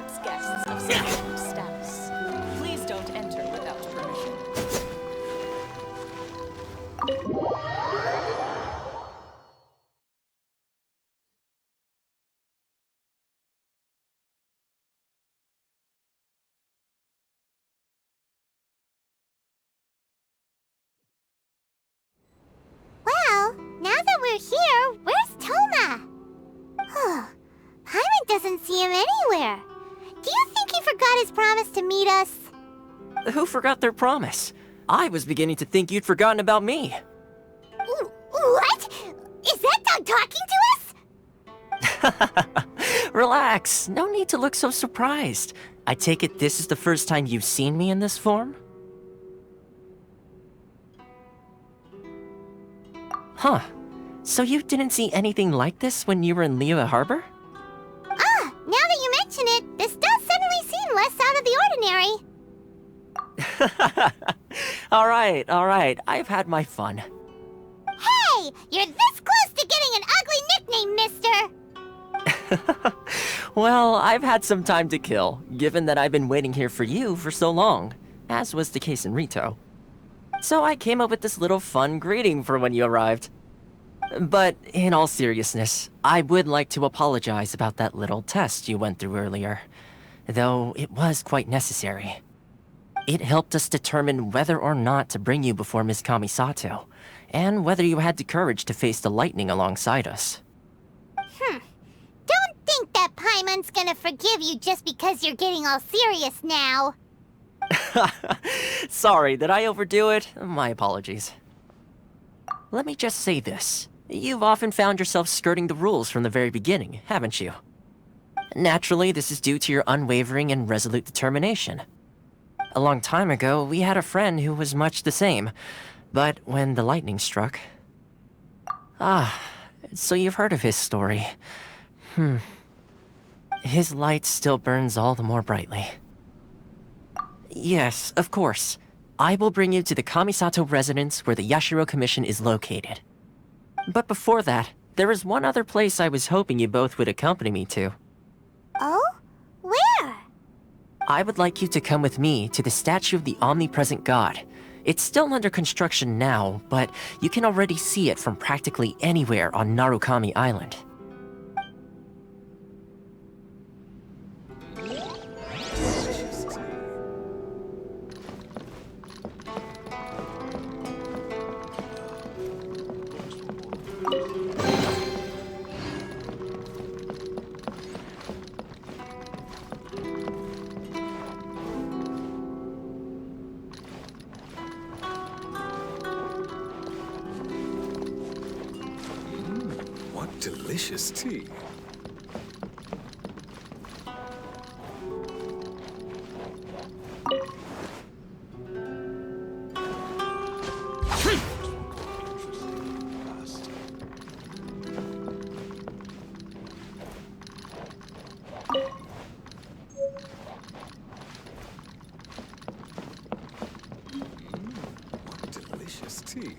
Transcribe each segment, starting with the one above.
accepts guests of special status. Please don't enter without permission. Well, now that we're here, where's Toma? Paimon doesn't see him anywhere. Do you think he forgot his promise to meet us? Who forgot their promise? I was beginning to think you'd forgotten about me. What? Is that dog talking to us? Relax, no need to look so surprised. I take it this is the first time you've seen me in this form? Huh. So you didn't see anything like this when you were in Liyue Harbor? Ah, now that you mention it, this does suddenly seem less out of the ordinary. Alright, I've had my fun. Hey, you're this close to getting an ugly nickname, mister! Well, I've had some time to kill, given that I've been waiting here for you for so long, as was the case in Rito. So I came up with this little fun greeting for when you arrived. But in all seriousness, I would like to apologize about that little test you went through earlier, though it was quite necessary. It helped us determine whether or not to bring you before Ms. Kamisato, and whether you had the courage to face the lightning alongside us. Don't think that Paimon's gonna forgive you just because you're getting all serious now. Sorry, did I overdo it? My apologies. Let me just say this. You've often found yourself skirting the rules from the very beginning, haven't you? Naturally, this is due to your unwavering and resolute determination. A long time ago, we had a friend who was much the same, but when the lightning struck... so you've heard of his story. His light still burns all the more brightly. Yes, of course. I will bring you to the Kamisato residence where the Yashiro Commission is located. But before that, there is one other place I was hoping you both would accompany me to. Oh? Where? I would like you to come with me to the statue of the omnipresent god. It's still under construction now, but you can already see it from practically anywhere on Narukami Island. Delicious tea. What delicious tea.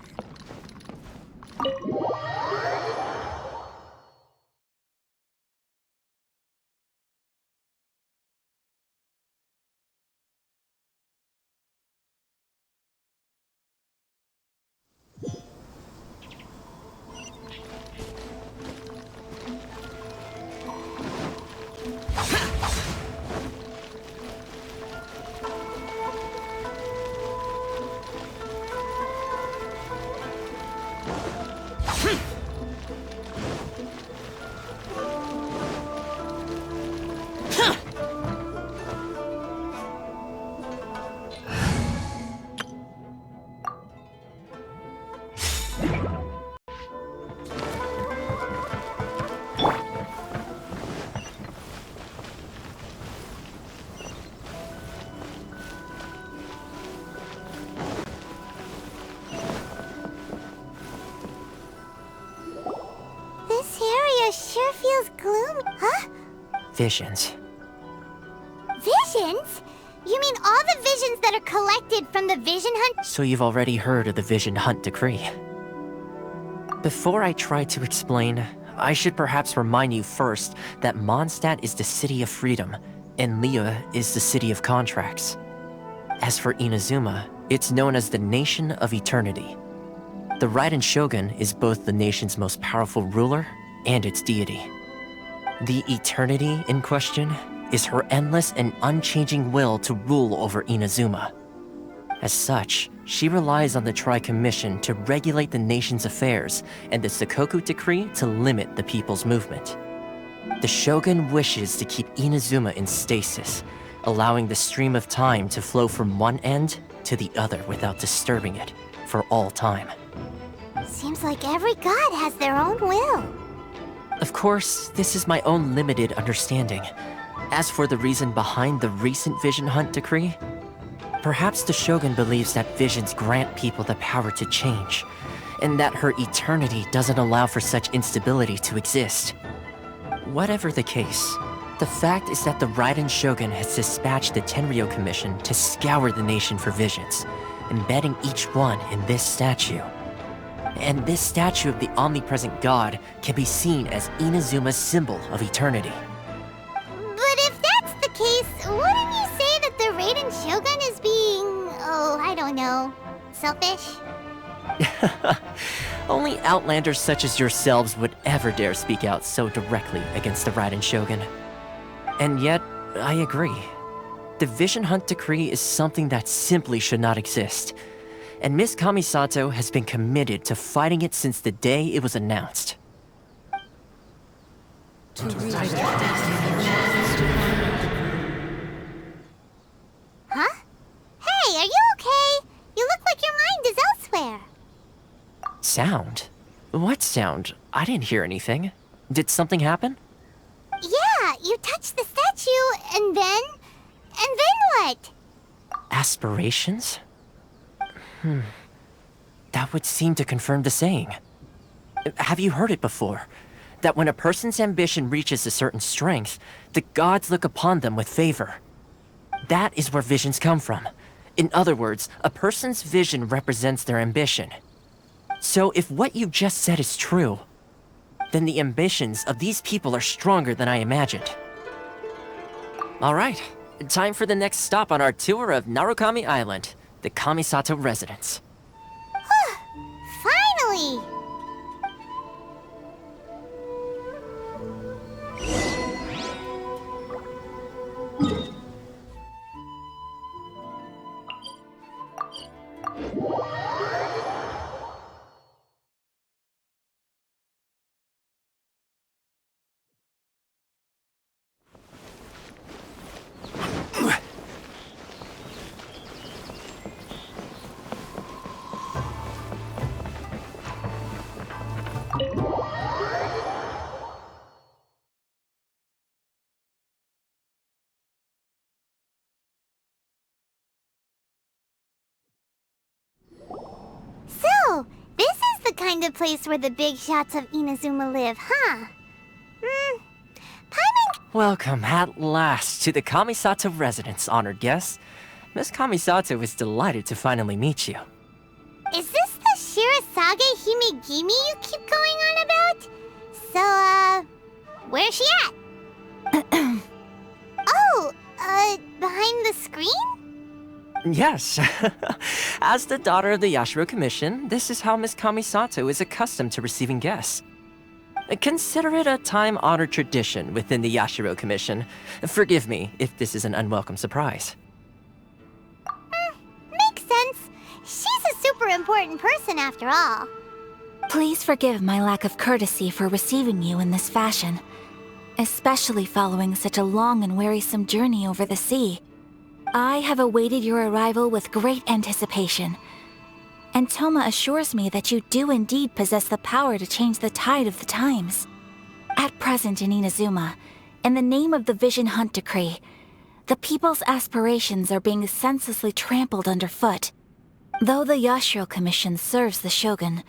Sure feels gloomy. Huh? Visions. Visions? You mean all the visions that are collected from the vision hunt? So you've already heard of the Vision Hunt Decree. Before I try to explain, I should perhaps remind you first that Mondstadt is the City of Freedom, and Liyue is the city of contracts. As for Inazuma, it's known as the Nation of Eternity. The Raiden Shogun is both the nation's most powerful ruler and its deity. The Eternity in question is her endless and unchanging will to rule over Inazuma. As such, she relies on the Tri-Commission to regulate the nation's affairs and the Sakoku Decree to limit the people's movement. The Shogun wishes to keep Inazuma in stasis, allowing the stream of time to flow from one end to the other without disturbing it for all time. Seems like every god has their own will. Of course, this is my own limited understanding. As for the reason behind the recent Vision Hunt decree, perhaps the Shogun believes that visions grant people the power to change, and that her eternity doesn't allow for such instability to exist. Whatever the case, the fact is that the Raiden Shogun has dispatched the Tenryou Commission to scour the nation for visions, embedding each one in this statue. And this statue of the omnipresent god can be seen as Inazuma's symbol of eternity. But if that's the case, wouldn't you say that the Raiden Shogun is being, I don't know, selfish? Only outlanders such as yourselves would ever dare speak out so directly against the Raiden Shogun. And yet, I agree. The Vision Hunt decree is something that simply should not exist. And Miss Kamisato has been committed to fighting it since the day it was announced. Huh? Hey, are you okay? You look like your mind is elsewhere. Sound? What sound? I didn't hear anything. Did something happen? Yeah, you touched the statue, and then what? Aspirations? That would seem to confirm the saying. Have you heard it before? That when a person's ambition reaches a certain strength, the gods look upon them with favor. That is where visions come from. In other words, a person's vision represents their ambition. So if what you just said is true, then the ambitions of these people are stronger than I imagined. Alright, time for the next stop on our tour of Narukami Island, the Kamisato residence. Finally! So, this is the kind of place where the big shots of Inazuma live, huh? Paimon... Welcome at last to the Kamisato residence, honored guests. Miss Kamisato is delighted to finally meet you. Is this the Shirasage Himegimi you keep going on about? So, where's she at? Behind the screen? Yes. As the daughter of the Yashiro Commission, this is how Miss Kamisato is accustomed to receiving guests. Consider it a time-honored tradition within the Yashiro Commission. Forgive me if this is an unwelcome surprise. Makes sense. She's a super important person after all. Please forgive my lack of courtesy for receiving you in this fashion, especially following such a long and wearisome journey over the sea. I have awaited your arrival with great anticipation, and Toma assures me that you do indeed possess the power to change the tide of the times. At present in Inazuma, in the name of the Vision Hunt Decree, the people's aspirations are being senselessly trampled underfoot. Though the Yashiro Commission serves the Shogun,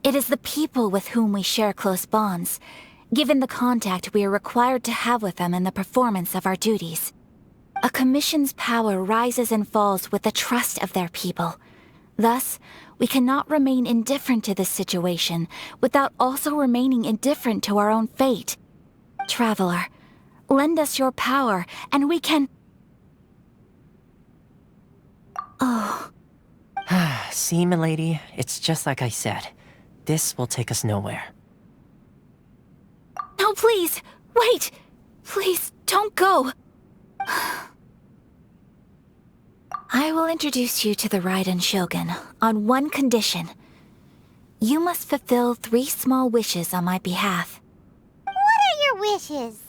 it is the people with whom we share close bonds, given the contact we are required to have with them in the performance of our duties. A commission's power rises and falls with the trust of their people. Thus, we cannot remain indifferent to this situation without also remaining indifferent to our own fate. Traveler, Lend us your power, and we can... Oh. See, milady, it's just like I said. This will take us nowhere. No, please! Wait! Please, don't go! I will introduce you to the Raiden Shogun on one condition. You must fulfill 3 small wishes on my behalf. What are your wishes?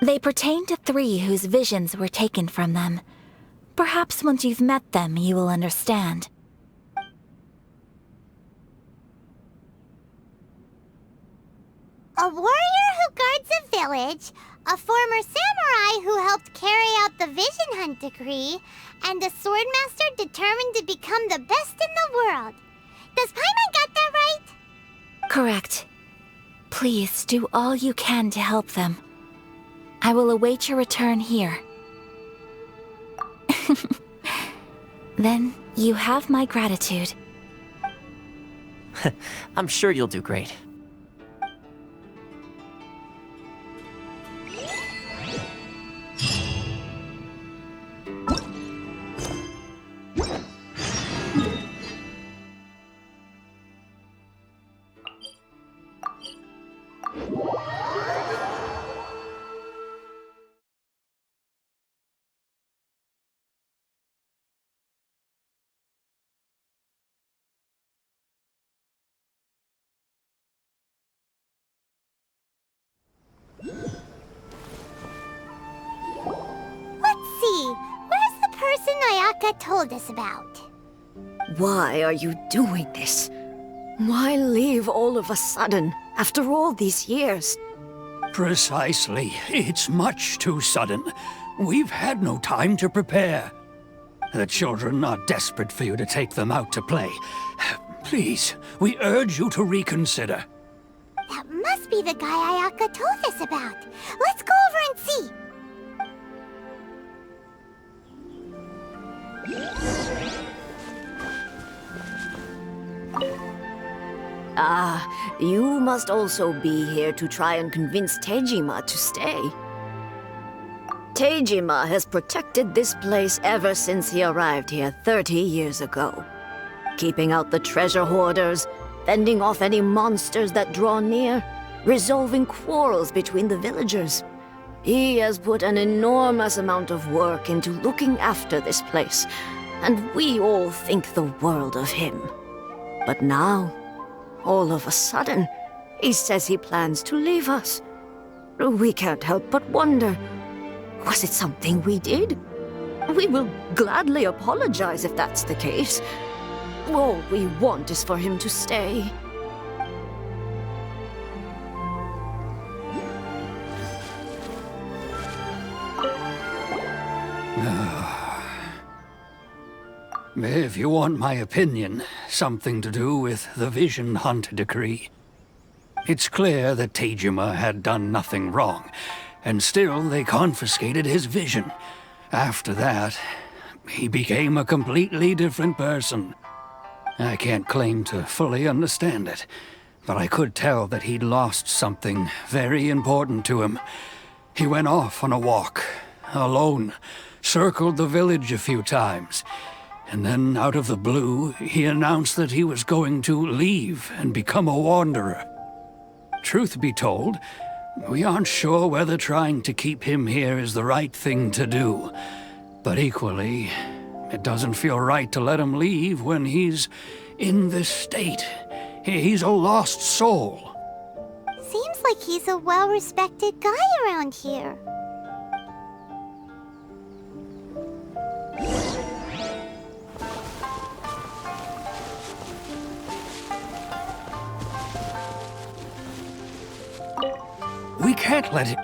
They pertain to 3 whose visions were taken from them. Perhaps once you've met them, you will understand. A warrior who guards a village, a former samurai who helped carry out the Vision Hunt decree, and a swordmaster determined to become the best in the world. Does Paimon got that right? Correct. Please do all you can to help them. I will await your return here. Then you have my gratitude. I'm sure you'll do great. Let's see. Where's the person Ayaka told us about? Why are you doing this? Why leave all of a sudden, after all these years? Precisely. It's much too sudden. We've had no time to prepare. The children are desperate for you to take them out to play. Please, we urge you to reconsider. That must be the guy Ayaka told us about. Let's go over and see. Ah, you must also be here to try and convince Tejima to stay. Tejima has protected this place ever since he arrived here 30 years ago. Keeping out the treasure hoarders, fending off any monsters that draw near, resolving quarrels between the villagers. He has put an enormous amount of work into looking after this place, and we all think the world of him. But now, all of a sudden, he says he plans to leave us. We can't help but wonder, was it something we did? We will gladly apologize if that's the case. All we want is for him to stay. If you want my opinion, something to do with the Vision Hunt decree. It's clear that Tejima had done nothing wrong, and still they confiscated his vision. After that, he became a completely different person. I can't claim to fully understand it, but I could tell that he'd lost something very important to him. He went off on a walk, alone, circled the village a few times, and then out of the blue, he announced that he was going to leave and become a wanderer. Truth be told, we aren't sure whether trying to keep him here is the right thing to do. But equally, it doesn't feel right to let him leave when he's in this state. He's a lost soul. Seems like he's a well-respected guy around here. We can't let it...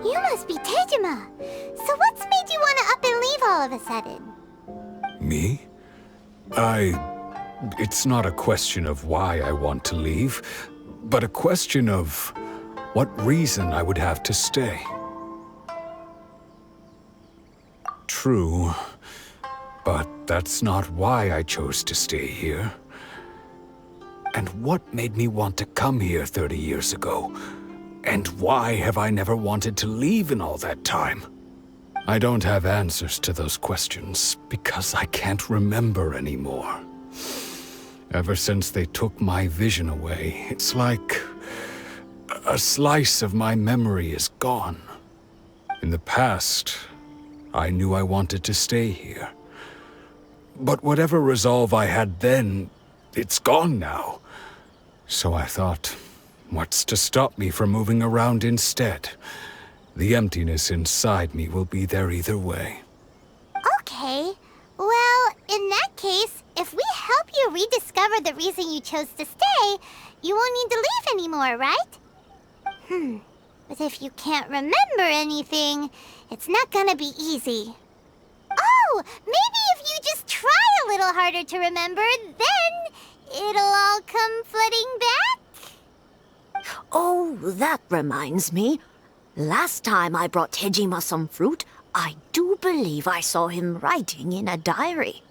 You must be Tejima. So what's made you want to up and leave all of a sudden? Me? It's not a question of why I want to leave, but a question of what reason I would have to stay. True, but that's not why I chose to stay here. And what made me want to come here 30 years ago? And why have I never wanted to leave in all that time? I don't have answers to those questions because I can't remember anymore. Ever since they took my vision away, it's like a slice of my memory is gone. In the past, I knew I wanted to stay here. But whatever resolve I had then, it's gone now. So I thought, what's to stop me from moving around instead? The emptiness inside me will be there either way. Okay. Well, in that case, if we help you rediscover the reason you chose to stay, you won't need to leave anymore, right? But if you can't remember anything, it's not gonna be easy. Oh, maybe if you just try a little harder to remember, then it'll all come flooding back? Oh, that reminds me. Last time I brought Tejima some fruit, I do believe I saw him writing in a diary.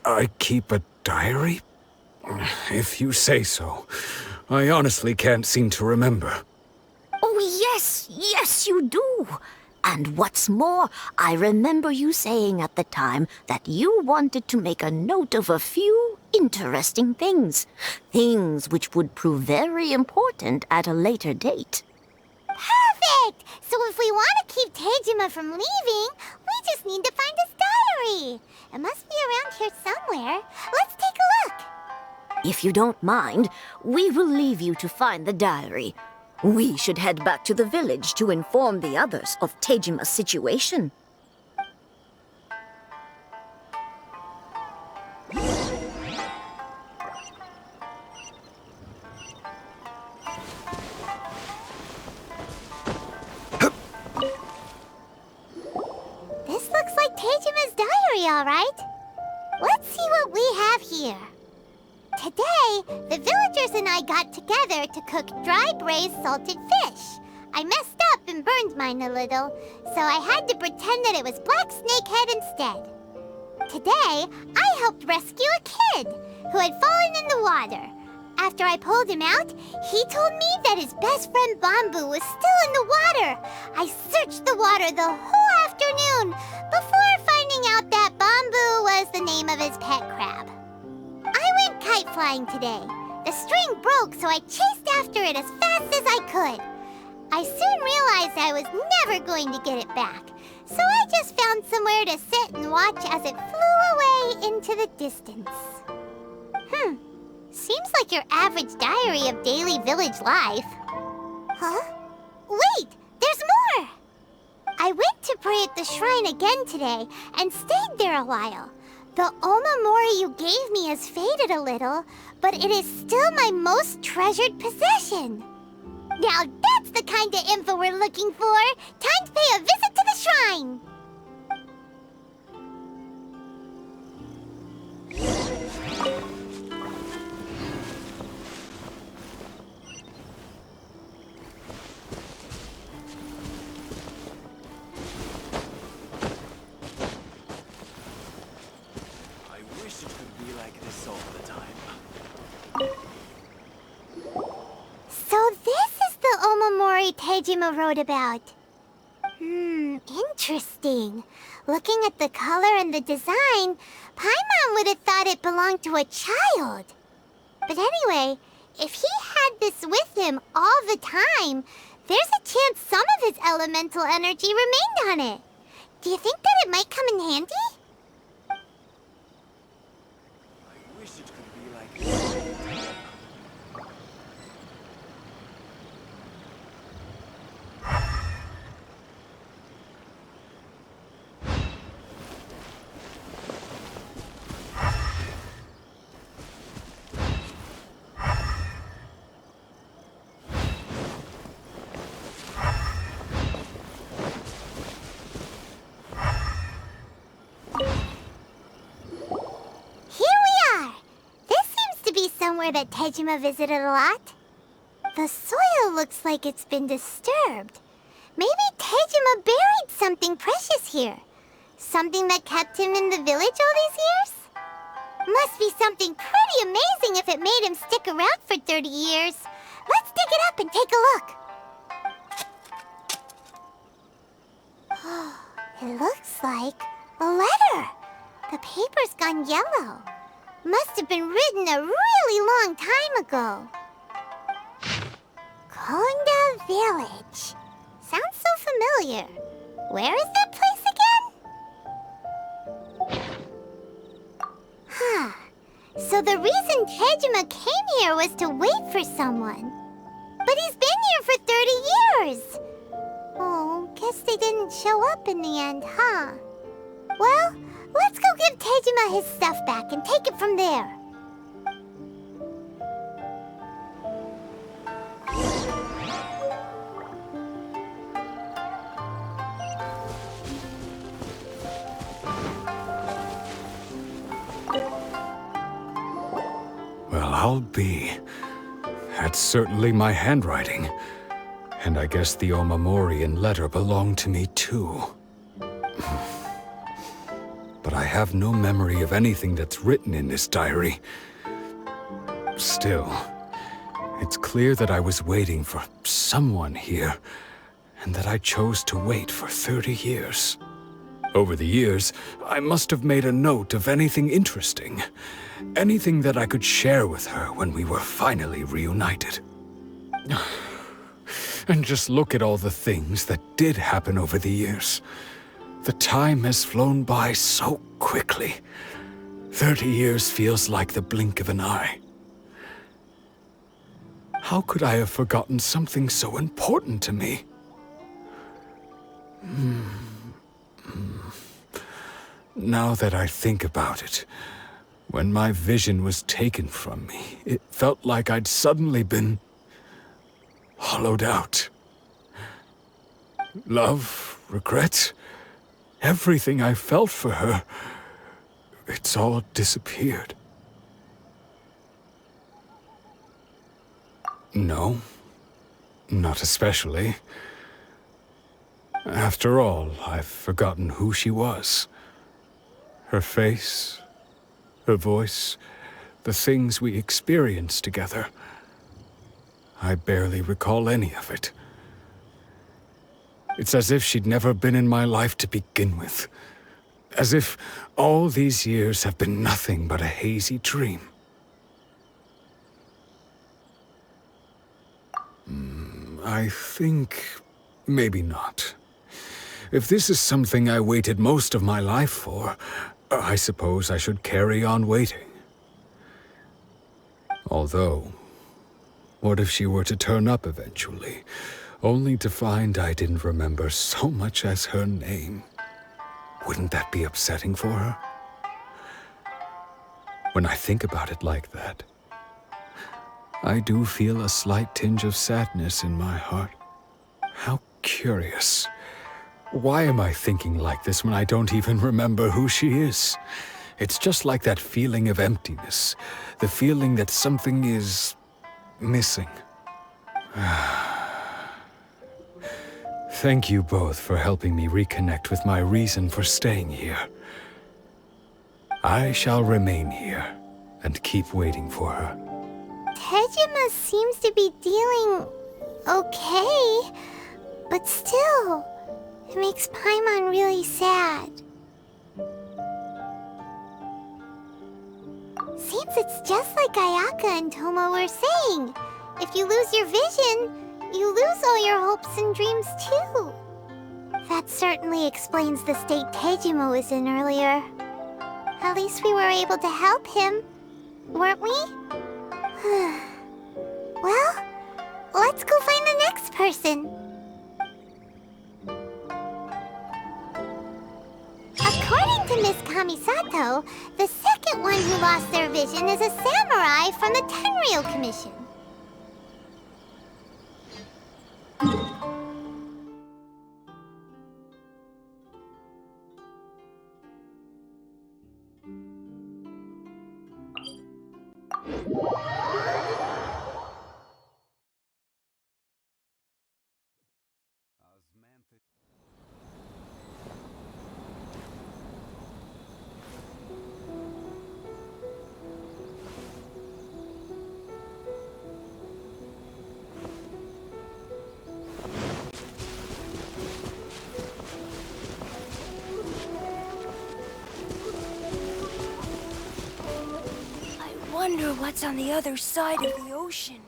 I keep a diary? If you say so. I honestly can't seem to remember. Oh, yes, you do. And what's more, I remember you saying at the time that you wanted to make a note of a few interesting things. Things which would prove very important at a later date. Perfect! So if we want to keep Tejima from leaving, we just need to find his diary. It must be around here somewhere. Let's take a look. If you don't mind, we will leave you to find the diary. We should head back to the village to inform the others of Tejima's situation. This looks like Tejima's diary, all right. Let's see what we have here. Today, the villagers and I got together to cook dry braised salted fish. I messed up and burned mine a little, so I had to pretend that it was black snakehead instead. Today, I helped rescue a kid who had fallen in the water. After I pulled him out, he told me that his best friend Bamboo was still in the water. I searched the water the whole afternoon before finding out that Bamboo was the name of his pet crab. I went kite flying today. The string broke, so I chased after it as fast as I could. I soon realized I was never going to get it back, so I just found somewhere to sit and watch as it flew away into the distance. Seems like your average diary of daily village life. Huh? Wait, there's more! I went to pray at the shrine again today and stayed there a while. The Omamori you gave me has faded a little, but it is still my most treasured possession. Now that's the kind of info we're looking for. Time to pay a visit to the shrine. So this is the Omamori Tejima wrote about. Interesting. Looking at the color and the design, Paimon would have thought it belonged to a child. But anyway, if he had this with him all the time, there's a chance some of his elemental energy remained on it. Do you think that it might come in handy? I wish it could be like this. Somewhere that Tejima visited a lot. The soil looks like it's been disturbed. Maybe Tejima buried something precious here. Something that kept him in the village all these years? Must be something pretty amazing if it made him stick around for 30 years. Let's dig it up and take a look. It looks like a letter. The paper's gone yellow. Must have been written a really long time ago. Konda Village. Sounds so familiar. Where is that place again? Huh. So the reason Tejima came here was to wait for someone. But he's been here for 30 years. Oh, guess they didn't show up in the end, huh? Well, let's go give Tejima his stuff back and take it from there. Well, I'll be. That's certainly my handwriting. And I guess the Omamorian letter belonged to me too. But I have no memory of anything that's written in this diary. Still, it's clear that I was waiting for someone here, and that I chose to wait for 30 years. Over the years, I must have made a note of anything interesting. Anything that I could share with her when we were finally reunited. And just look at all the things that did happen over the years. The time has flown by so quickly. 30 years feels like the blink of an eye. How could I have forgotten something so important to me? Now that I think about it, when my vision was taken from me, it felt like I'd suddenly been hollowed out. Love, regret, everything I felt for her, it's all disappeared. No, not especially. After all, I've forgotten who she was. Her face, her voice, the things we experienced together. I barely recall any of it. It's as if she'd never been in my life to begin with. As if all these years have been nothing but a hazy dream. I think maybe not. If this is something I waited most of my life for, I suppose I should carry on waiting. Although, what if she were to turn up eventually, only to find I didn't remember so much as her name? Wouldn't that be upsetting for her? When I think about it like that, I do feel a slight tinge of sadness in my heart. How curious. Why am I thinking like this when I don't even remember who she is? It's just like that feeling of emptiness, the feeling that something is missing. Thank you both for helping me reconnect with my reason for staying here. I shall remain here and keep waiting for her. Tejima seems to be dealing okay, but still, it makes Paimon really sad. Seems it's just like Ayaka and Tomo were saying. If you lose your vision, you lose all your hopes and dreams too. That certainly explains the state Tejima was in earlier. At least we were able to help him, weren't we? Well, let's go find the next person. According to Miss Kamisato, the second one who lost their vision is a samurai from the Tenryou Commission. wonder what's on the other side of the ocean.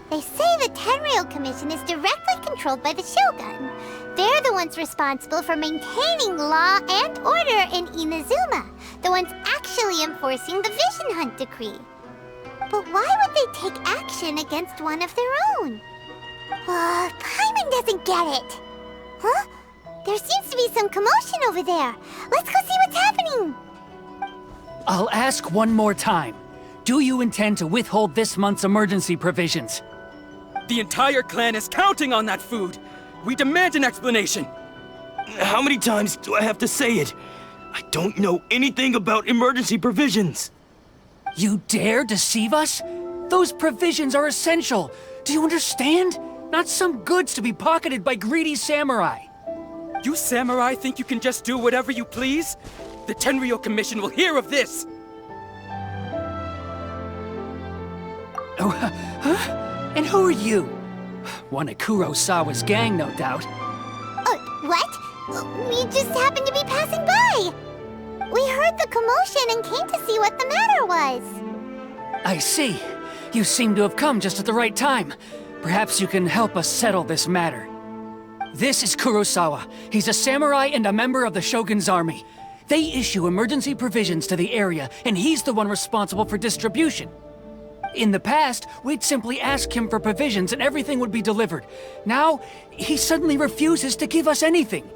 They say the Tenryou Commission is directly controlled by the Shogun. They're the ones responsible for maintaining law and order in Inazuma, the ones actually enforcing the Vision Hunt decree. But why would they take action against one of their own? Paimon doesn't get it. Huh? There seems to be some commotion over there. Let's go see what's happening. I'll ask one more time. Do you intend to withhold this month's emergency provisions? The entire clan is counting on that food! We demand an explanation! How many times do I have to say it? I don't know anything about emergency provisions! You dare deceive us? Those provisions are essential! Do you understand? Not some goods to be pocketed by greedy samurai! You samurai think you can just do whatever you please? The Tenryou Commission will hear of this! Oh, huh? And who are you? One of Kurosawa's gang, no doubt. What? We just happened to be passing by. We heard the commotion and came to see what the matter was. I see. You seem to have come just at the right time. Perhaps you can help us settle this matter. This is Kurosawa. He's a samurai and a member of the Shogun's army. They issue emergency provisions to the area, and he's the one responsible for distribution. In the past, we'd simply ask him for provisions and everything would be delivered. Now, he suddenly refuses to give us anything.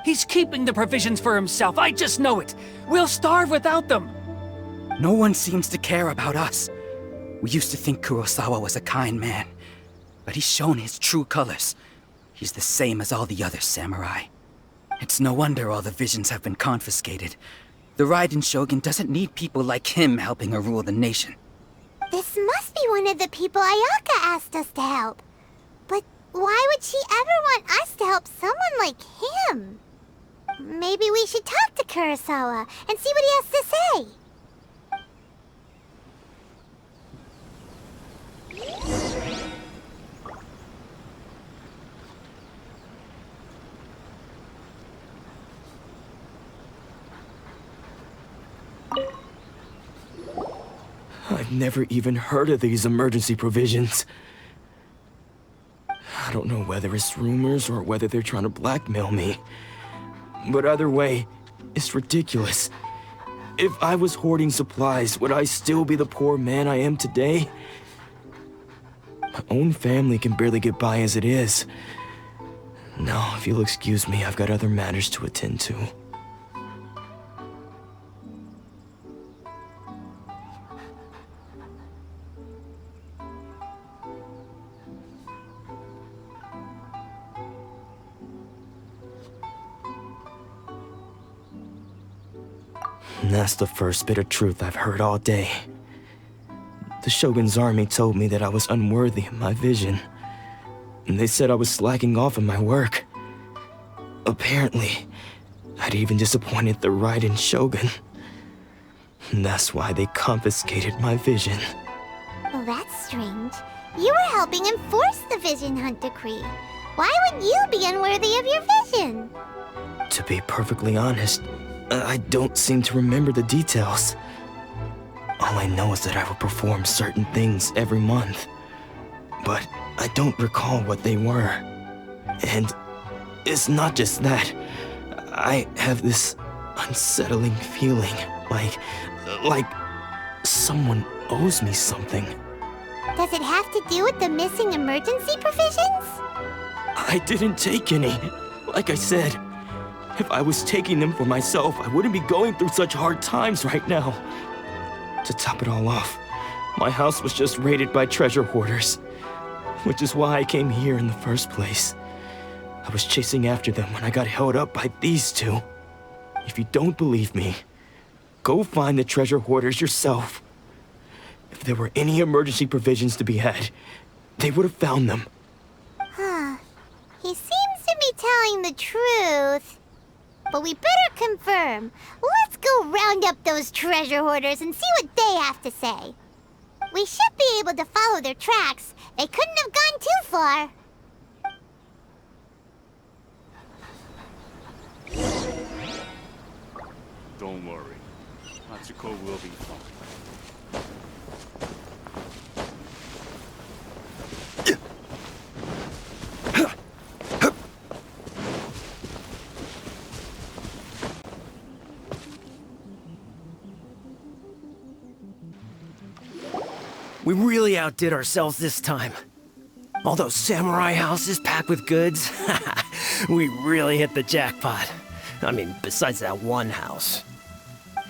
He's keeping the provisions for himself, I just know it. We'll starve without them. No one seems to care about us. We used to think Kurosawa was a kind man, but he's shown his true colors. He's the same as all the other samurai. It's no wonder all the visions have been confiscated. The Raiden Shogun doesn't need people like him helping her rule the nation. This must be one of the people Ayaka asked us to help. But why would she ever want us to help someone like him? Maybe we should talk to Kurosawa and see what he has to say. I've never even heard of these emergency provisions. I don't know whether it's rumors or whether they're trying to blackmail me. But either way, it's ridiculous. If I was hoarding supplies, would I still be the poor man I am today? My own family can barely get by as it is. Now, if you'll excuse me, I've got other matters to attend to. That's the first bit of truth I've heard all day. The Shogun's army told me that I was unworthy of my vision. And they said I was slacking off in my work. Apparently, I'd even disappointed the Raiden Shogun. And that's why they confiscated my vision. Well, that's strange. You were helping enforce the Vision Hunt decree. Why would you be unworthy of your vision? To be perfectly honest, I don't seem to remember the details. All I know is that I would perform certain things every month. But I don't recall what they were. And it's not just that. I have this unsettling feeling, like someone owes me something. Does it have to do with the missing emergency provisions? I didn't take any. Like I said, if I was taking them for myself, I wouldn't be going through such hard times right now. To top it all off, my house was just raided by treasure hoarders, which is why I came here in the first place. I was chasing after them when I got held up by these two. If you don't believe me, go find the treasure hoarders yourself. If there were any emergency provisions to be had, they would have found them. Huh. He seems to be telling the truth. But we better confirm. Let's go round up those treasure hoarders and see what they have to say. We should be able to follow their tracks. They couldn't have gone too far. Don't worry. Natsuko will be fine. We really outdid ourselves this time. All those samurai houses packed with goods, we really hit the jackpot. I mean, besides that one house.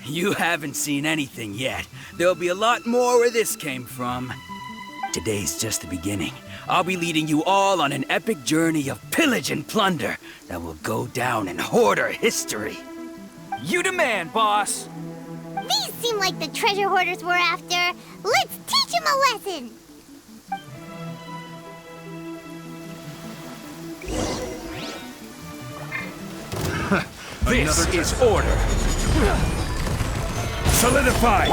You haven't seen anything yet. There'll be a lot more where this came from. Today's just the beginning. I'll be leading you all on an epic journey of pillage and plunder that will go down in hoarder history. You demand, boss! These seem like the treasure hoarders we're after. Let's teach them a lesson. This is order. Solidify.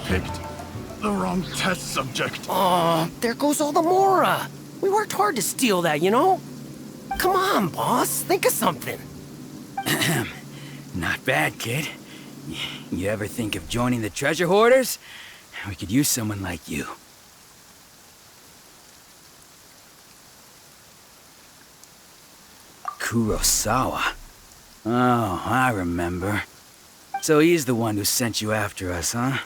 Picked the wrong test subject. Aw, there goes all the Mora. We worked hard to steal that, you know? Come on, boss. Think of something. Not bad, kid. You ever think of joining the treasure hoarders? We could use someone like you. Kurosawa. Oh, I remember. So he's the one who sent you after us, huh?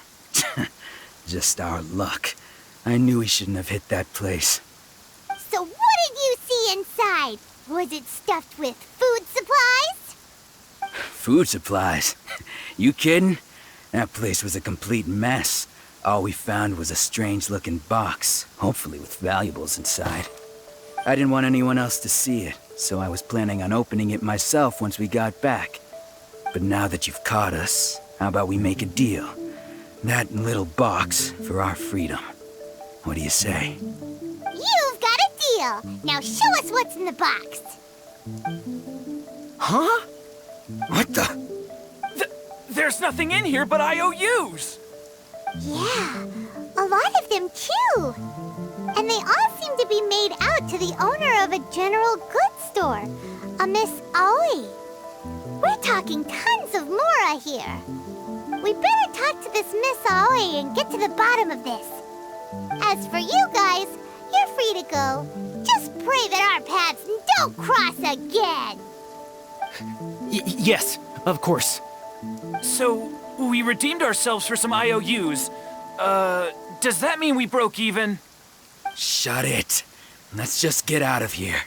Just our luck. I knew we shouldn't have hit that place. So what did you see inside? Was it stuffed with food supplies? Food supplies? You kidding? That place was a complete mess. All we found was a strange-looking box, hopefully with valuables inside. I didn't want anyone else to see it, so I was planning on opening it myself once we got back. But now that you've caught us, how about we make a deal? That little box for our freedom. What do you say? You've got a deal. Now show us what's in the box. Huh? What the? There's nothing in here but IOUs! Yeah, a lot of them too. And they all seem to be made out to the owner of a general goods store, a Miss Aoi. We're talking tons of Mora here. We better talk to this Miss Aoi and get to the bottom of this. As for you guys, you're free to go. Just pray that our paths don't cross again. Yes, of course. So, we redeemed ourselves for some IOUs. Does that mean we broke even? Shut it. Let's just get out of here.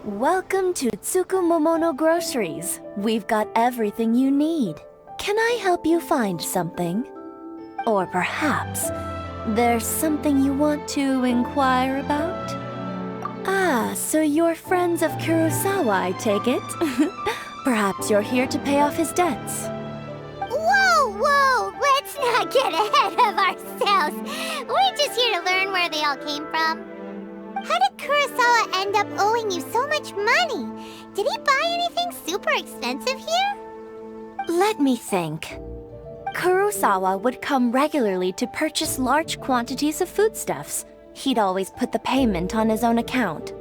Welcome to Tsukumomono Groceries. We've got everything you need. Can I help you find something? Or perhaps there's something you want to inquire about? Ah, so you're friends of Kurosawa, I take it? Perhaps you're here to pay off his debts. Whoa! Let's not get ahead of ourselves. We're just here to learn where they all came from. How did Kurosawa end up owing you so much money? Did he buy anything super expensive here? Let me think. Kurosawa would come regularly to purchase large quantities of foodstuffs. He'd always put the payment on his own account.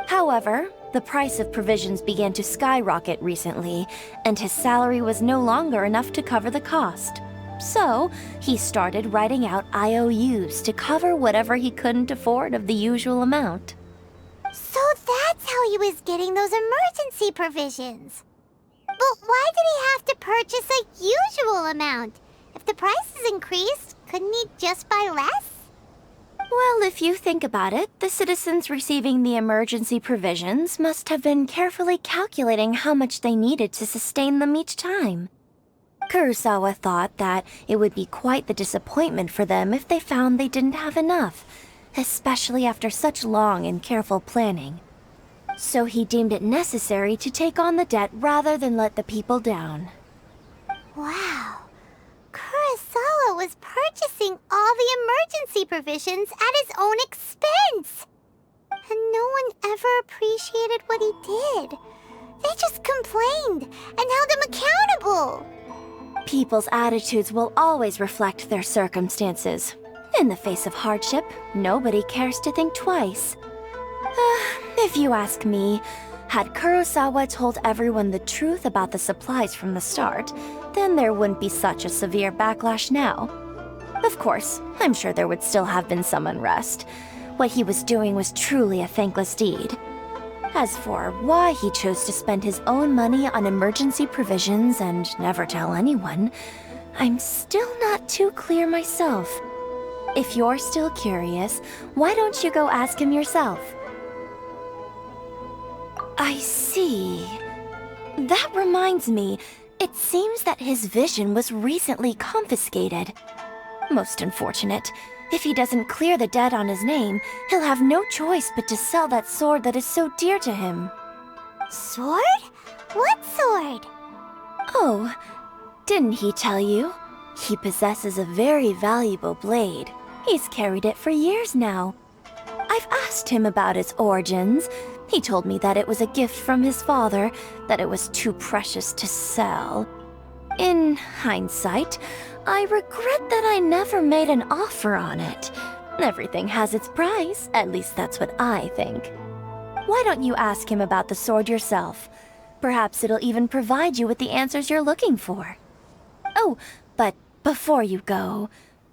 However, The price of provisions began to skyrocket recently, and his salary was no longer enough to cover the cost. So, he started writing out IOUs to cover whatever he couldn't afford of the usual amount. So that's how he was getting those emergency provisions. But why did he have to purchase a usual amount? If the prices increased, couldn't he just buy less? Well, if you think about it, the citizens receiving the emergency provisions must have been carefully calculating how much they needed to sustain them each time. Kurosawa thought that it would be quite the disappointment for them if they found they didn't have enough, especially after such long and careful planning. So he deemed it necessary to take on the debt rather than let the people down. Wow. Kurosawa was purchasing all the emergency provisions at his own expense. And no one ever appreciated what he did. They just complained and held him accountable. People's attitudes will always reflect their circumstances. In the face of hardship, nobody cares to think twice. If you ask me, had Kurosawa told everyone the truth about the supplies from the start, then there wouldn't be such a severe backlash now. Of course, I'm sure there would still have been some unrest. What he was doing was truly a thankless deed. As for why he chose to spend his own money on emergency provisions and never tell anyone, I'm still not too clear myself. If you're still curious, why don't you go ask him yourself? I see. That reminds me, it seems that his vision was recently confiscated. Most unfortunate. If he doesn't clear the debt on his name, he'll have no choice but to sell that sword that is so dear to him. Sword? What sword? Oh, didn't he tell you? He possesses a very valuable blade. He's carried it for years now. I've asked him about its origins. He told me that it was a gift from his father, that it was too precious to sell. In hindsight, I regret that I never made an offer on it. Everything has its price, at least that's what I think. Why don't you ask him about the sword yourself? Perhaps it'll even provide you with the answers you're looking for. Oh, but before you go,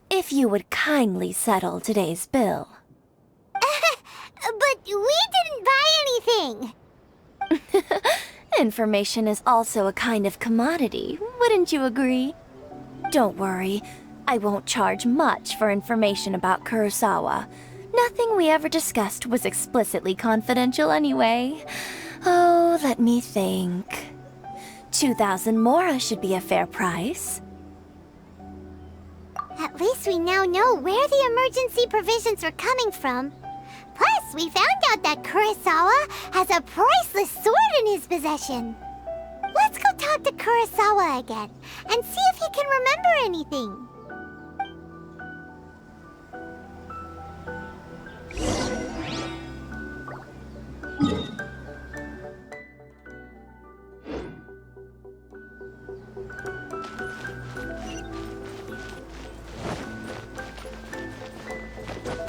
if you would kindly settle today's bill. But we didn't buy anything! Information is also a kind of commodity, wouldn't you agree? Don't worry, I won't charge much for information about Kurosawa. Nothing we ever discussed was explicitly confidential anyway. Oh, let me think. 2,000 mora should be a fair price. At least we now know where the emergency provisions are coming from. Plus, we found out that Kurosawa has a priceless sword in his possession. Let's go talk to Kurosawa again and see if he can remember anything.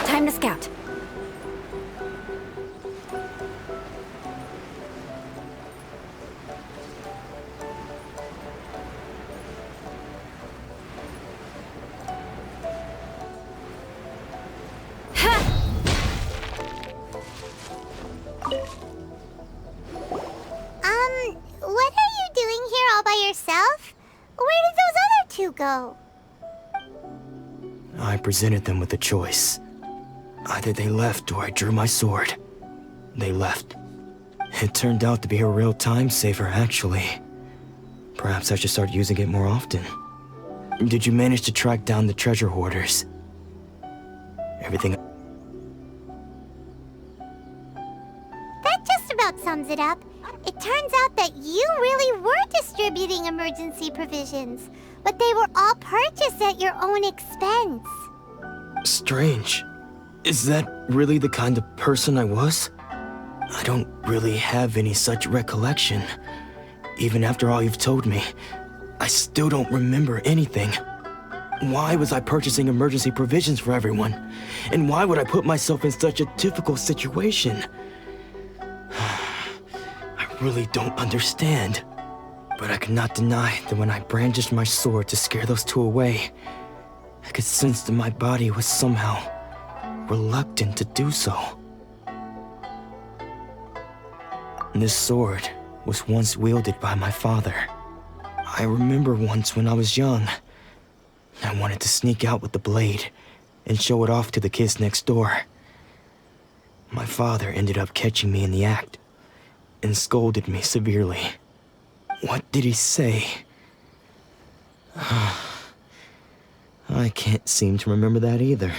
Time to scout. What are you doing here all by yourself? Where did those other two go? I presented them with a choice. Either they left or I drew my sword. They left. It turned out to be a real time saver, actually. Perhaps I should start using it more often. Did you manage to track down the treasure hoarders? Everything... That just about sums it up. It turns out that you really were distributing emergency provisions, but they were all purchased at your own expense. Strange. Is that really the kind of person I was? I don't really have any such recollection. Even after all you've told me, I still don't remember anything. Why was I purchasing emergency provisions for everyone? And why would I put myself in such a difficult situation? really don't understand. But I cannot deny that when I brandished my sword to scare those two away, I could sense that my body was somehow reluctant to do so. And this sword was once wielded by my father. I remember once when I was young, I wanted to sneak out with the blade and show it off to the kids next door. My father ended up catching me in the act and scolded me severely. What did he say? I can't seem to remember that either.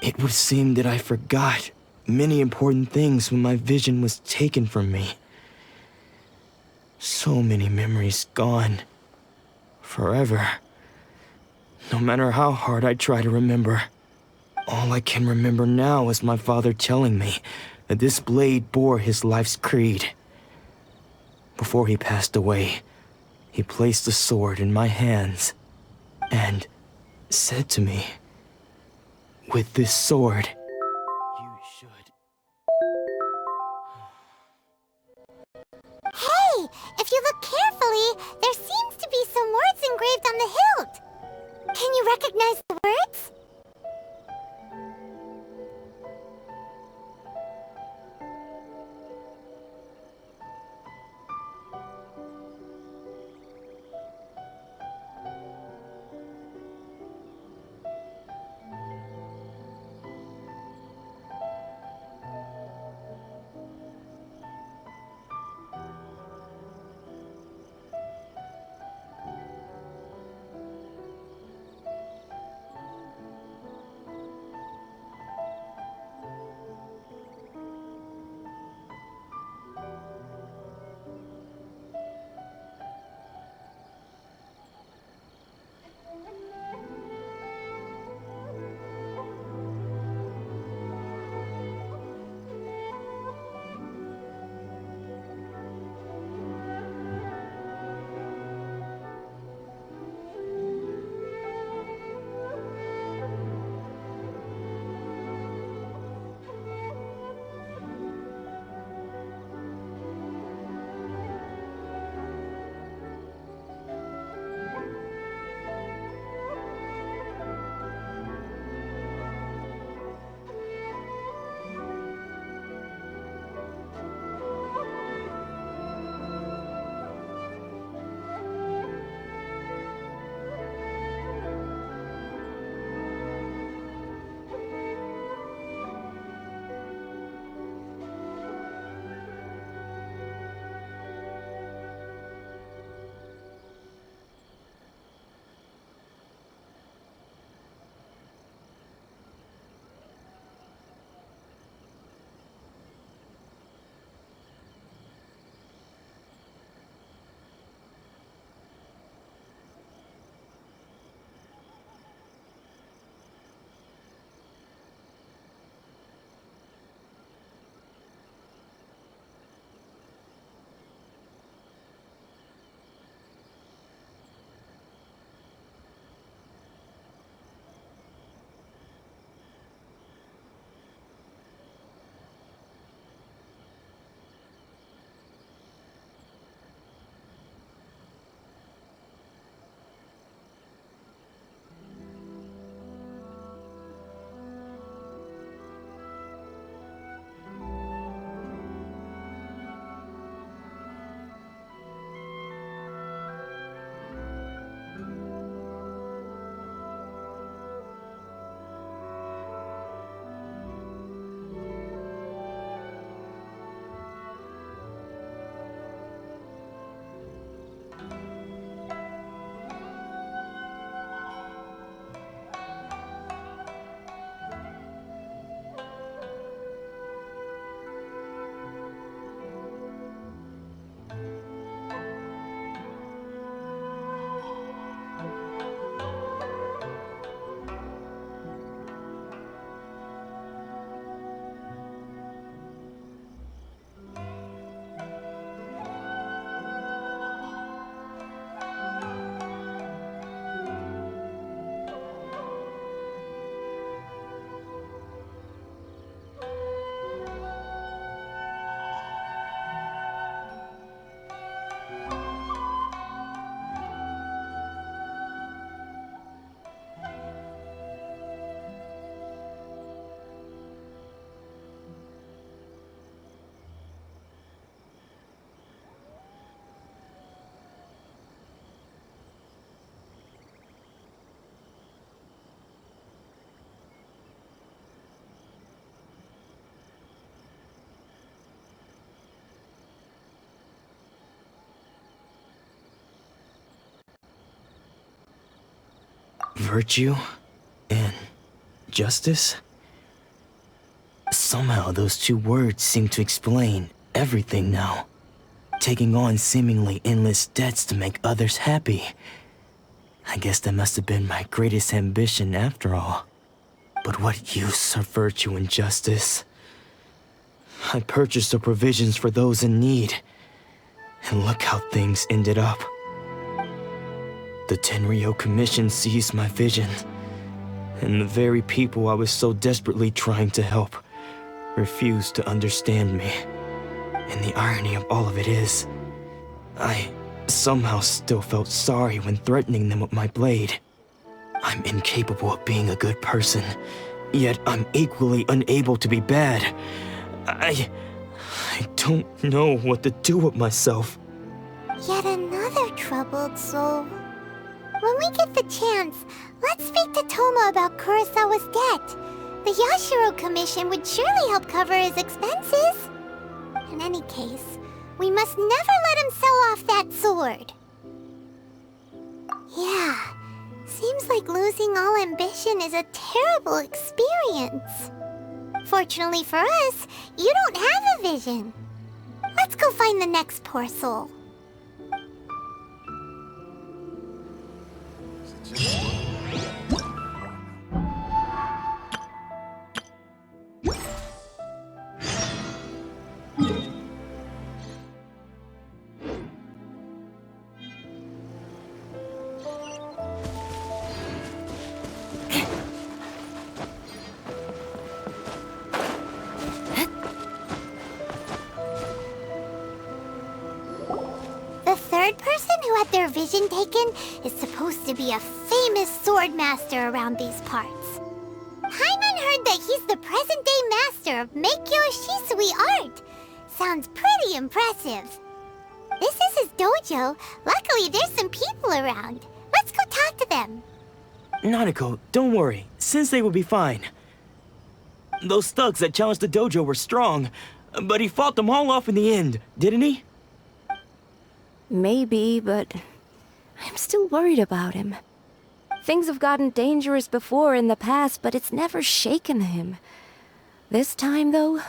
It would seem that I forgot many important things when my vision was taken from me. So many memories gone. Forever. No matter how hard I try to remember, all I can remember now is my father telling me that this blade bore his life's creed. Before he passed away, he placed the sword in my hands and said to me, "With this sword, you should..." Hey, if you look carefully, there seems to be some words engraved on the hilt. Can you recognize the words? Virtue and justice? Somehow those two words seem to explain everything now. Taking on seemingly endless debts to make others happy. I guess that must have been my greatest ambition after all. But what use are virtue and justice? I purchased the provisions for those in need. And look how things ended up. The Tenryo Commission seized my vision. And the very people I was so desperately trying to help refused to understand me. And the irony of all of it is, I somehow still felt sorry when threatening them with my blade. I'm incapable of being a good person, yet I'm equally unable to be bad. I don't know what to do with myself. Yet another troubled soul. When we get the chance, let's speak to Toma about Kurosawa's debt. The Yashiro Commission would surely help cover his expenses. In any case, we must never let him sell off that sword. Yeah, seems like losing all ambition is a terrible experience. Fortunately for us, you don't have a vision. Let's go find the next poor soul. The third person who had their vision taken is supposed to be a famous sword master around these parts. Paimon heard that he's the present-day master of Meikyo Shisui art. Sounds pretty impressive. This is his dojo. Luckily, there's some people around. Let's go talk to them. Nanako, don't worry. Sensei will be fine. Those thugs that challenged the dojo were strong, but he fought them all off in the end, didn't he? Maybe, but I'm still worried about him. Things have gotten dangerous before in the past, but it's never shaken him. This time, though...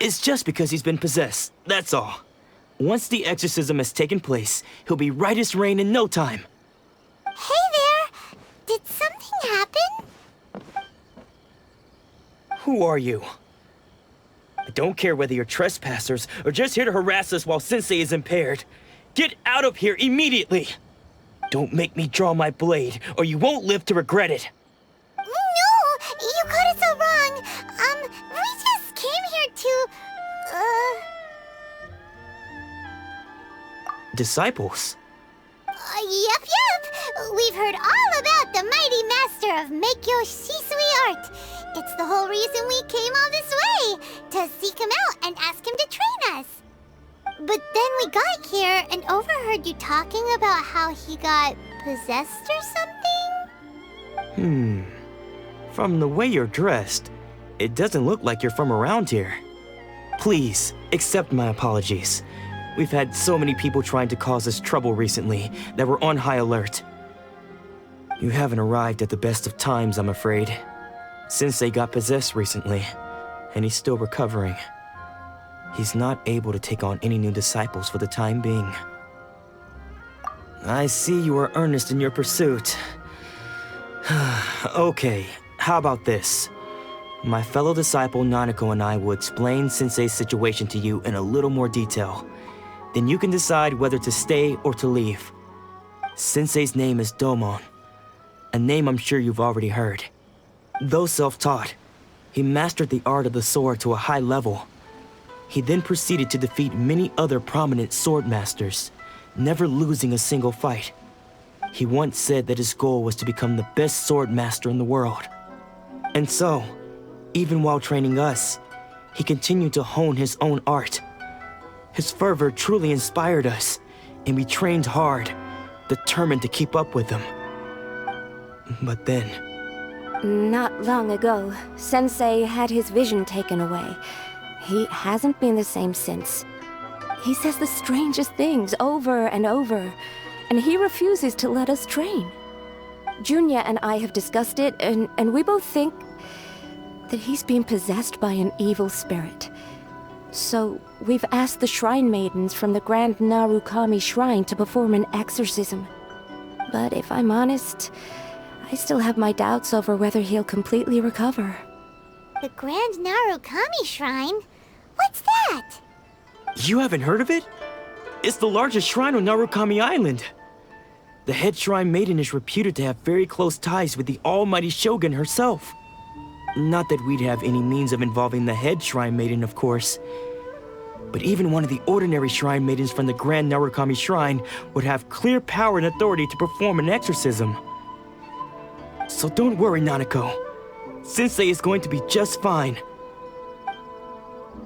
It's just because he's been possessed, that's all. Once the exorcism has taken place, he'll be right as rain in no time. Hey there! Did something happen? Who are you? I don't care whether you're trespassers or just here to harass us while Sensei is impaired. Get out of here immediately! Don't make me draw my blade, or you won't live to regret it. No! You got it so wrong! We just came here to... Disciples? Yep. We've heard all about the mighty master of Meikyo Shisui art. It's the whole reason we came all this way, to seek him out and ask him to train us. But then we got here and overheard you talking about how he got possessed or something? From the way you're dressed, it doesn't look like you're from around here. Please, accept my apologies. We've had so many people trying to cause us trouble recently that we're on high alert. You haven't arrived at the best of times, I'm afraid. Sensei got possessed recently, and he's still recovering. He's not able to take on any new disciples for the time being. I see you are earnest in your pursuit. Okay, how about this? My fellow disciple Nanako and I will explain Sensei's situation to you in a little more detail. Then you can decide whether to stay or to leave. Sensei's name is Domon, a name I'm sure you've already heard. Though self-taught, he mastered the art of the sword to a high level. He then proceeded to defeat many other prominent sword masters, never losing a single fight. He once said that his goal was to become the best sword master in the world. And so, even while training us, he continued to hone his own art. His fervor truly inspired us, and we trained hard, determined to keep up with him. But then... Not long ago, Sensei had his vision taken away. He hasn't been the same since. He says the strangest things over and over. and he refuses to let us train. Junya and I have discussed it, and we both think that he's being possessed by an evil spirit. So, we've asked the Shrine Maidens from the Grand Narukami Shrine to perform an exorcism. But if I'm honest, I still have my doubts over whether he'll completely recover. The Grand Narukami Shrine? What's that? You haven't heard of it? It's the largest shrine on Narukami Island. The head shrine maiden is reputed to have very close ties with the almighty Shogun herself. Not that we'd have any means of involving the head shrine maiden, of course. But even one of the ordinary shrine maidens from the Grand Narukami Shrine would have clear power and authority to perform an exorcism. So don't worry, Nanako. Sensei is going to be just fine.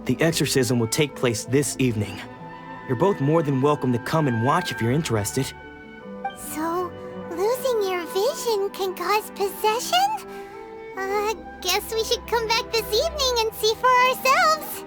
The exorcism will take place this evening. You're both more than welcome to come and watch if you're interested. So, losing your vision can cause possession? Guess we should come back this evening and see for ourselves.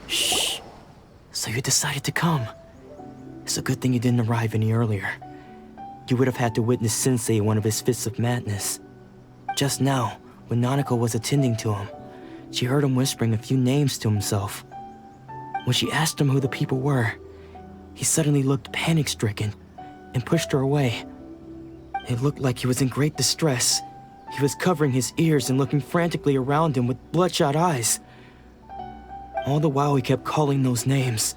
Shh. So you decided to come. It's a good thing you didn't arrive any earlier. You would have had to witness Sensei in one of his fits of madness. Just now, when Nanako was attending to him, she heard him whispering a few names to himself. When she asked him who the people were, he suddenly looked panic-stricken and pushed her away. It looked like he was in great distress. He was covering his ears and looking frantically around him with bloodshot eyes. All the while he kept calling those names.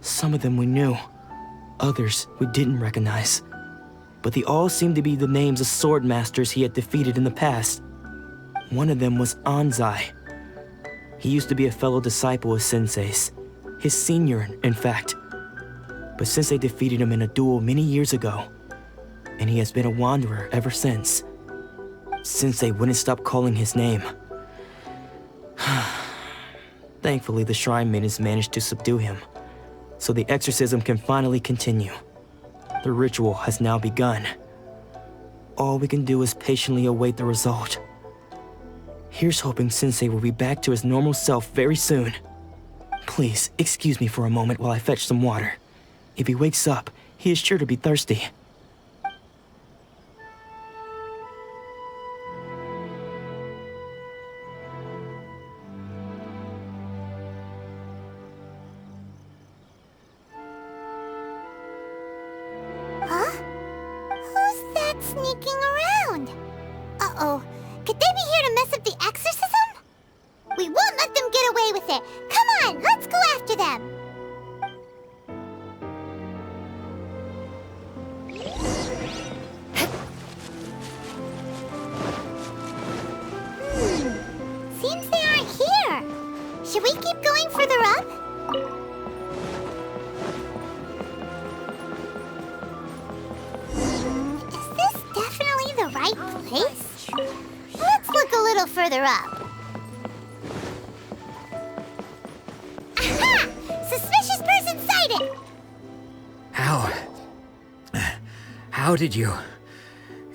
Some of them we knew, others we didn't recognize. But they all seemed to be the names of sword masters he had defeated in the past. One of them was Anzai. He used to be a fellow disciple of Sensei's, his senior, in fact. But Sensei defeated him in a duel many years ago, and he has been a wanderer ever since. Sensei wouldn't stop calling his name. Thankfully, the Shrine Maidens managed to subdue him, so the exorcism can finally continue. The ritual has now begun. All we can do is patiently await the result. Here's hoping Sensei will be back to his normal self very soon. Please, excuse me for a moment while I fetch some water. If he wakes up, he is sure to be thirsty. Sneaking around. Uh-oh. Could they be here to mess up the exorcism? We won't let them get away with it. Come on, let's go after them. Seems they aren't here. Should we keep going further up? Right place? Let's look a little further up. Aha! Suspicious person sighted! How did you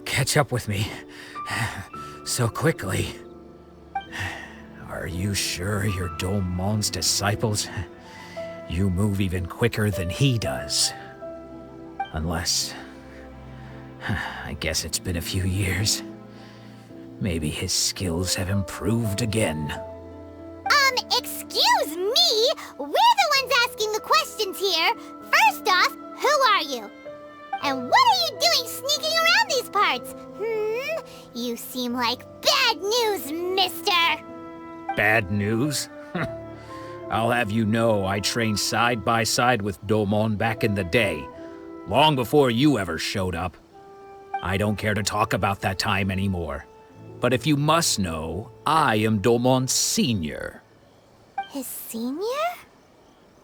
catch up with me so quickly? Are you sure you're Domon's disciples? You move even quicker than he does. Unless... I guess it's been a few years. Maybe his skills have improved again. Excuse me? We're the ones asking the questions here. First off, who are you? And what are you doing sneaking around these parts? You seem like bad news, mister. Bad news? I'll have you know I trained side by side with Domon back in the day, long before you ever showed up. I don't care to talk about that time anymore. But if you must know, I am Domon's senior. His senior?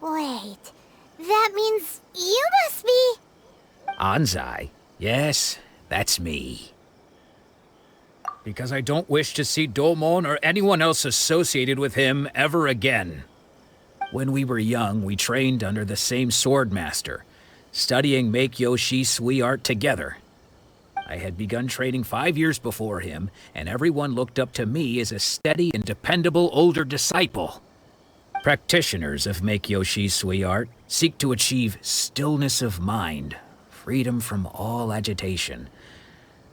Wait, that means you must be... Anzai? Yes, that's me. Because I don't wish to see Domon or anyone else associated with him ever again. When we were young, we trained under the same swordmaster, studying Make-Yoshi Sui art together. I had begun training 5 years before him, and everyone looked up to me as a steady and dependable older disciple. Practitioners of Make-Yoshi Sui art seek to achieve stillness of mind, freedom from all agitation.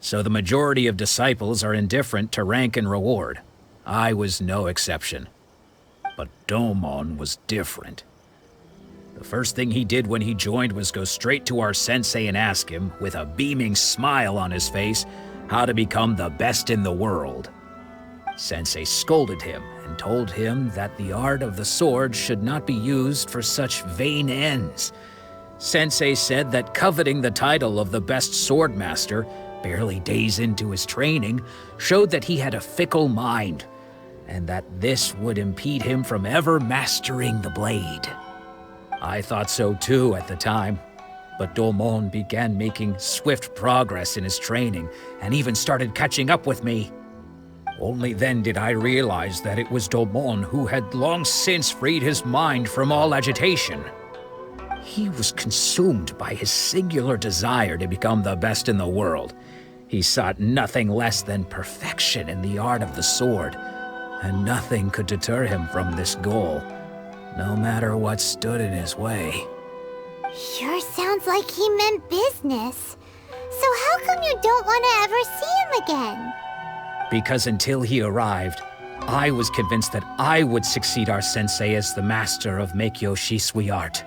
So the majority of disciples are indifferent to rank and reward. I was no exception. But Domon was different. The first thing he did when he joined was go straight to our sensei and ask him, with a beaming smile on his face, how to become the best in the world. Sensei scolded him and told him that the art of the sword should not be used for such vain ends. Sensei said that coveting the title of the best swordmaster, barely days into his training, showed that he had a fickle mind, and that this would impede him from ever mastering the blade. I thought so too at the time, but Domon began making swift progress in his training and even started catching up with me. Only then did I realize that it was Domon who had long since freed his mind from all agitation. He was consumed by his singular desire to become the best in the world. He sought nothing less than perfection in the art of the sword, and nothing could deter him from this goal, no matter what stood in his way. Sure sounds like he meant business. So how come you don't want to ever see him again? Because until he arrived, I was convinced that I would succeed our sensei as the master of Make-Yoshi Sui art.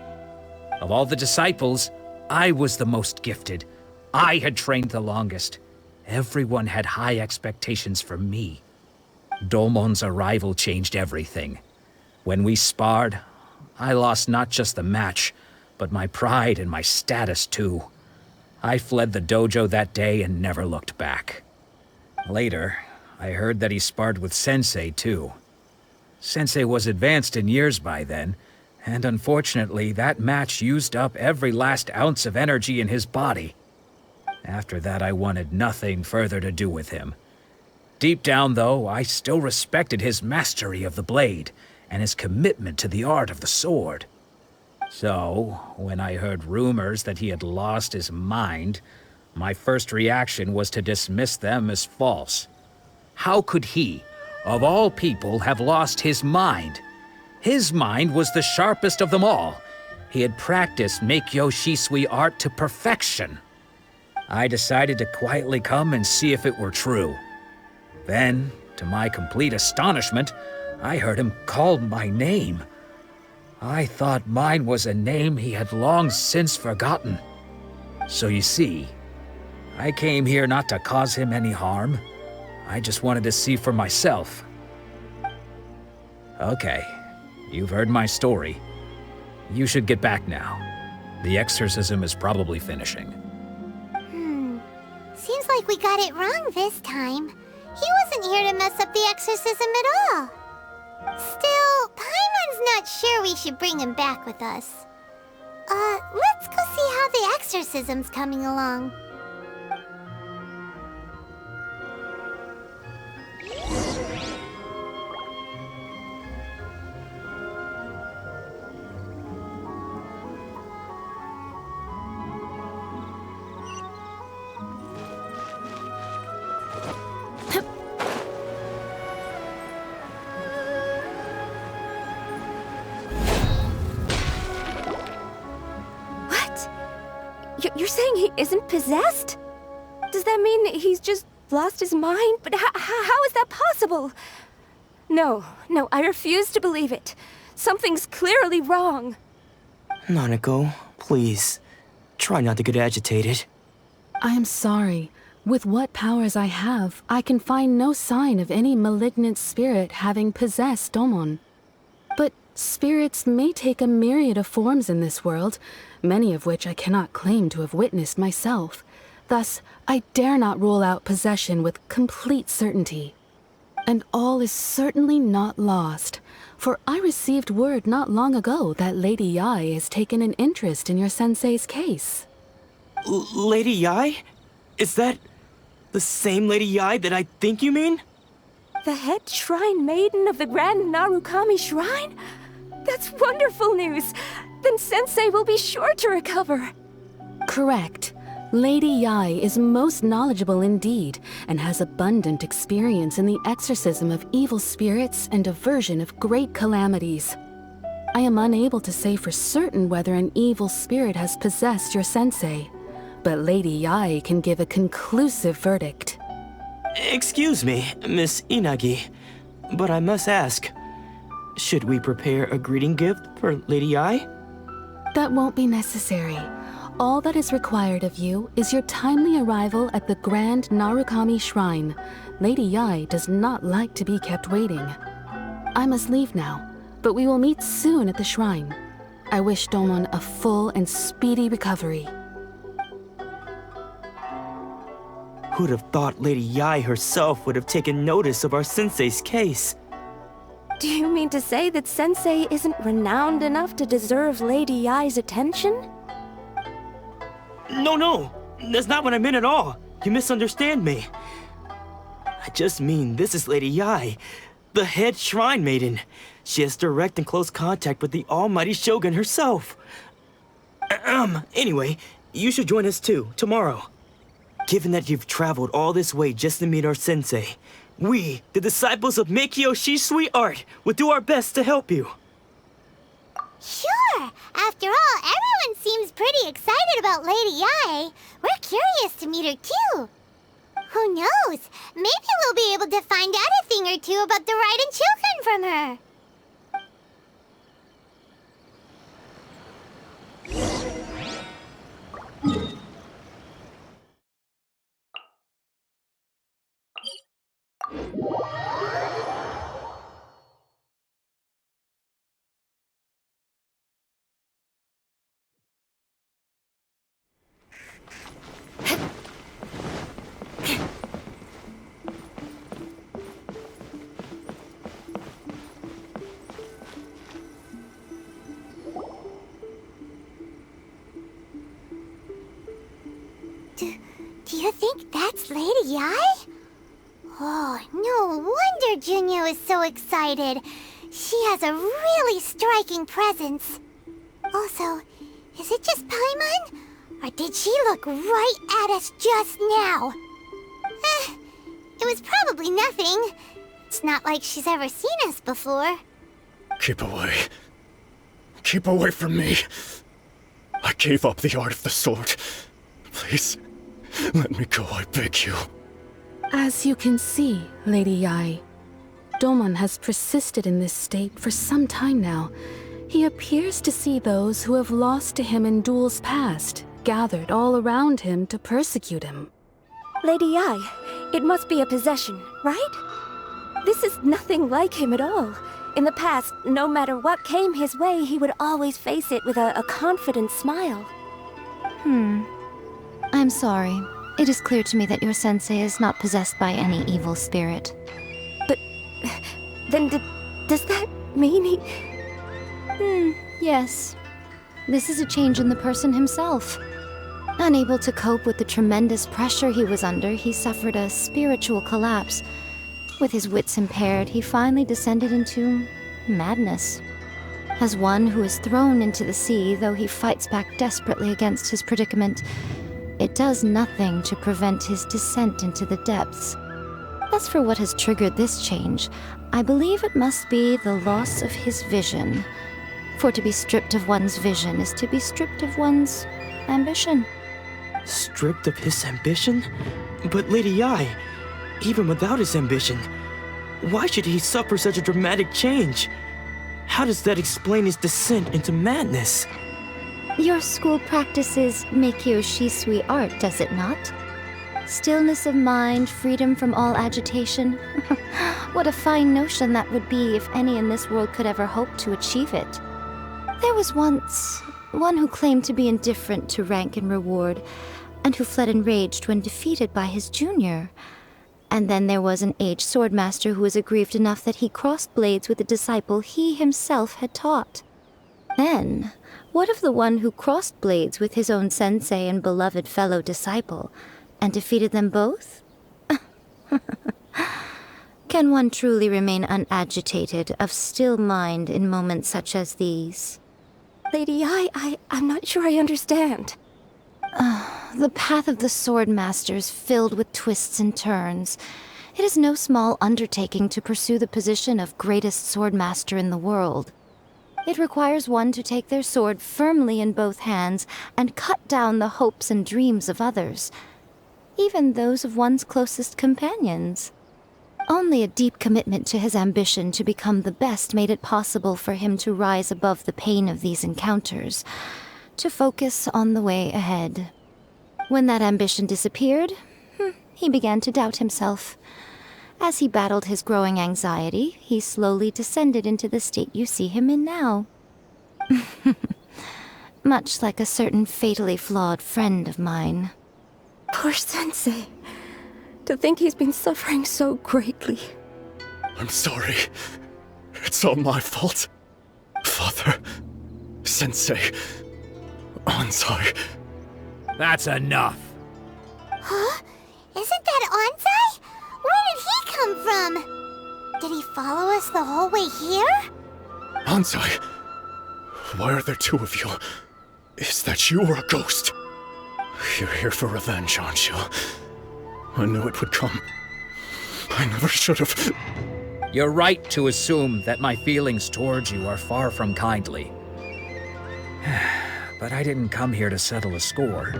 Of all the disciples, I was the most gifted. I had trained the longest. Everyone had high expectations from me. Domon's arrival changed everything. When we sparred, I lost not just the match, but my pride and my status too. I fled the dojo that day and never looked back. Later, I heard that he sparred with Sensei too. Sensei was advanced in years by then, and unfortunately that match used up every last ounce of energy in his body. After that, I wanted nothing further to do with him. Deep down, though, I still respected his mastery of the blade and his commitment to the art of the sword. So, when I heard rumors that he had lost his mind, my first reaction was to dismiss them as false. How could he, of all people, have lost his mind? His mind was the sharpest of them all. He had practiced Make-Yoshi Sui art to perfection. I decided to quietly come and see if it were true. Then, to my complete astonishment, I heard him call my name. I thought mine was a name he had long since forgotten. So you see, I came here not to cause him any harm. I just wanted to see for myself. Okay, you've heard my story. You should get back now. The exorcism is probably finishing. Seems like we got it wrong this time. He wasn't here to mess up the exorcism at all. Still, Paimon's not sure we should bring him back with us. Let's go see how the exorcism's coming along. You're saying he isn't possessed? Does that mean he's just lost his mind? But how is that possible? No, I refuse to believe it. Something's clearly wrong. Nanako, please. Try not to get agitated. I am sorry. With what powers I have, I can find no sign of any malignant spirit having possessed Domon. But Spirits may take a myriad of forms in this world, many of which I cannot claim to have witnessed myself. Thus, I dare not rule out possession with complete certainty. And all is certainly not lost, for I received word not long ago that Lady Yai has taken an interest in your sensei's case. Lady Yai? Is that the same Lady Yai that I think you mean? The head shrine maiden of the Grand Narukami Shrine? That's wonderful news! Then Sensei will be sure to recover! Correct. Lady Yai is most knowledgeable indeed, and has abundant experience in the exorcism of evil spirits and aversion of great calamities. I am unable to say for certain whether an evil spirit has possessed your sensei, but Lady Yai can give a conclusive verdict. Excuse me, Miss Inagi, but I must ask, should we prepare a greeting gift for Lady Yai? That won't be necessary. All that is required of you is your timely arrival at the Grand Narukami Shrine. Lady Yai does not like to be kept waiting. I must leave now, but we will meet soon at the shrine. I wish Domon a full and speedy recovery. Who'd have thought Lady Yai herself would have taken notice of our sensei's case? Do you mean to say that Sensei isn't renowned enough to deserve Lady Yai's attention? No, that's not what I meant at all. You misunderstand me. I just mean this is Lady Yai, the head shrine maiden. She has direct and close contact with the almighty Shogun herself. Anyway, you should join us too, tomorrow. Given that you've traveled all this way just to meet our sensei, we, the disciples of Meikyo Shisui Art, will do our best to help you. Sure! After all, everyone seems pretty excited about Lady Yai. We're curious to meet her too. Who knows? Maybe we'll be able to find out a thing or two about the Raiden Shogun from her. Do you think that's Lady Yai? Oh, no wonder Junya is so excited. She has a really striking presence. Also, is it just Paimon? Or did she look right at us just now? It was probably nothing. It's not like she's ever seen us before. Keep away. Keep away from me. I gave up the art of the sword. Please, let me go, I beg you. As you can see, Lady Yai, Domon has persisted in this state for some time now. He appears to see those who have lost to him in duels past, gathered all around him to persecute him. Lady Yai, it must be a possession, right? This is nothing like him at all. In the past, no matter what came his way, he would always face it with a confident smile. I'm sorry. It is clear to me that your sensei is not possessed by any evil spirit. But then does that mean he... Yes. This is a change in the person himself. Unable to cope with the tremendous pressure he was under, he suffered a spiritual collapse. With his wits impaired, he finally descended into madness. As one who is thrown into the sea, though he fights back desperately against his predicament, it does nothing to prevent his descent into the depths. As for what has triggered this change, I believe it must be the loss of his vision. For to be stripped of one's vision is to be stripped of one's ambition. Stripped of his ambition? But Lady Yai, even without his ambition, why should he suffer such a dramatic change? How does that explain his descent into madness? Your school practices Meikyo Shisui art, does it not? Stillness of mind, freedom from all agitation. What a fine notion that would be if any in this world could ever hope to achieve it. There was once one who claimed to be indifferent to rank and reward, and who fled enraged when defeated by his junior. And then there was an aged swordmaster who was aggrieved enough that he crossed blades with a disciple he himself had taught. Then, what of the one who crossed blades with his own sensei and beloved fellow disciple, and defeated them both? Can one truly remain unagitated, of still mind in moments such as these? Lady, I'm not sure I understand. The path of the Swordmaster is filled with twists and turns. It is no small undertaking to pursue the position of greatest Swordmaster in the world. It requires one to take their sword firmly in both hands and cut down the hopes and dreams of others, even those of one's closest companions. Only a deep commitment to his ambition to become the best made it possible for him to rise above the pain of these encounters, to focus on the way ahead. When that ambition disappeared, he began to doubt himself. As he battled his growing anxiety, he slowly descended into the state you see him in now. Much like a certain fatally flawed friend of mine. Poor Sensei. To think he's been suffering so greatly. I'm sorry. It's all my fault. Father, Sensei, Ansai. That's enough. Huh? Isn't that Ansai? Where did he come from? Did he follow us the whole way here? Ansai, why are there two of you? Is that you or a ghost? You're here for revenge, aren't you? I knew it would come. I never should have. You're right to assume that my feelings towards you are far from kindly. But I didn't come here to settle a score.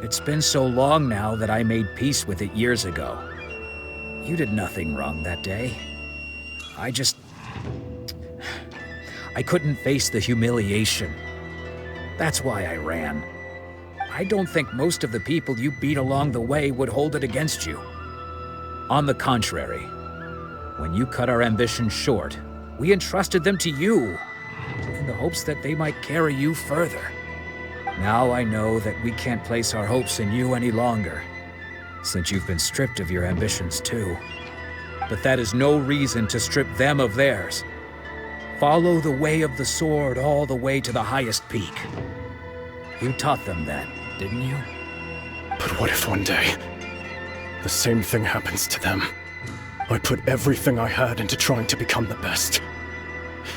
It's been so long now that I made peace with it years ago. You did nothing wrong that day. I couldn't face the humiliation. That's why I ran. I don't think most of the people you beat along the way would hold it against you. On the contrary, when you cut our ambitions short, we entrusted them to you, in the hopes that they might carry you further. Now I know that we can't place our hopes in you any longer, since you've been stripped of your ambitions too. But that is no reason to strip them of theirs. Follow the way of the sword all the way to the highest peak. You taught them that, didn't you? But what if one day, the same thing happens to them? I put everything I had into trying to become the best.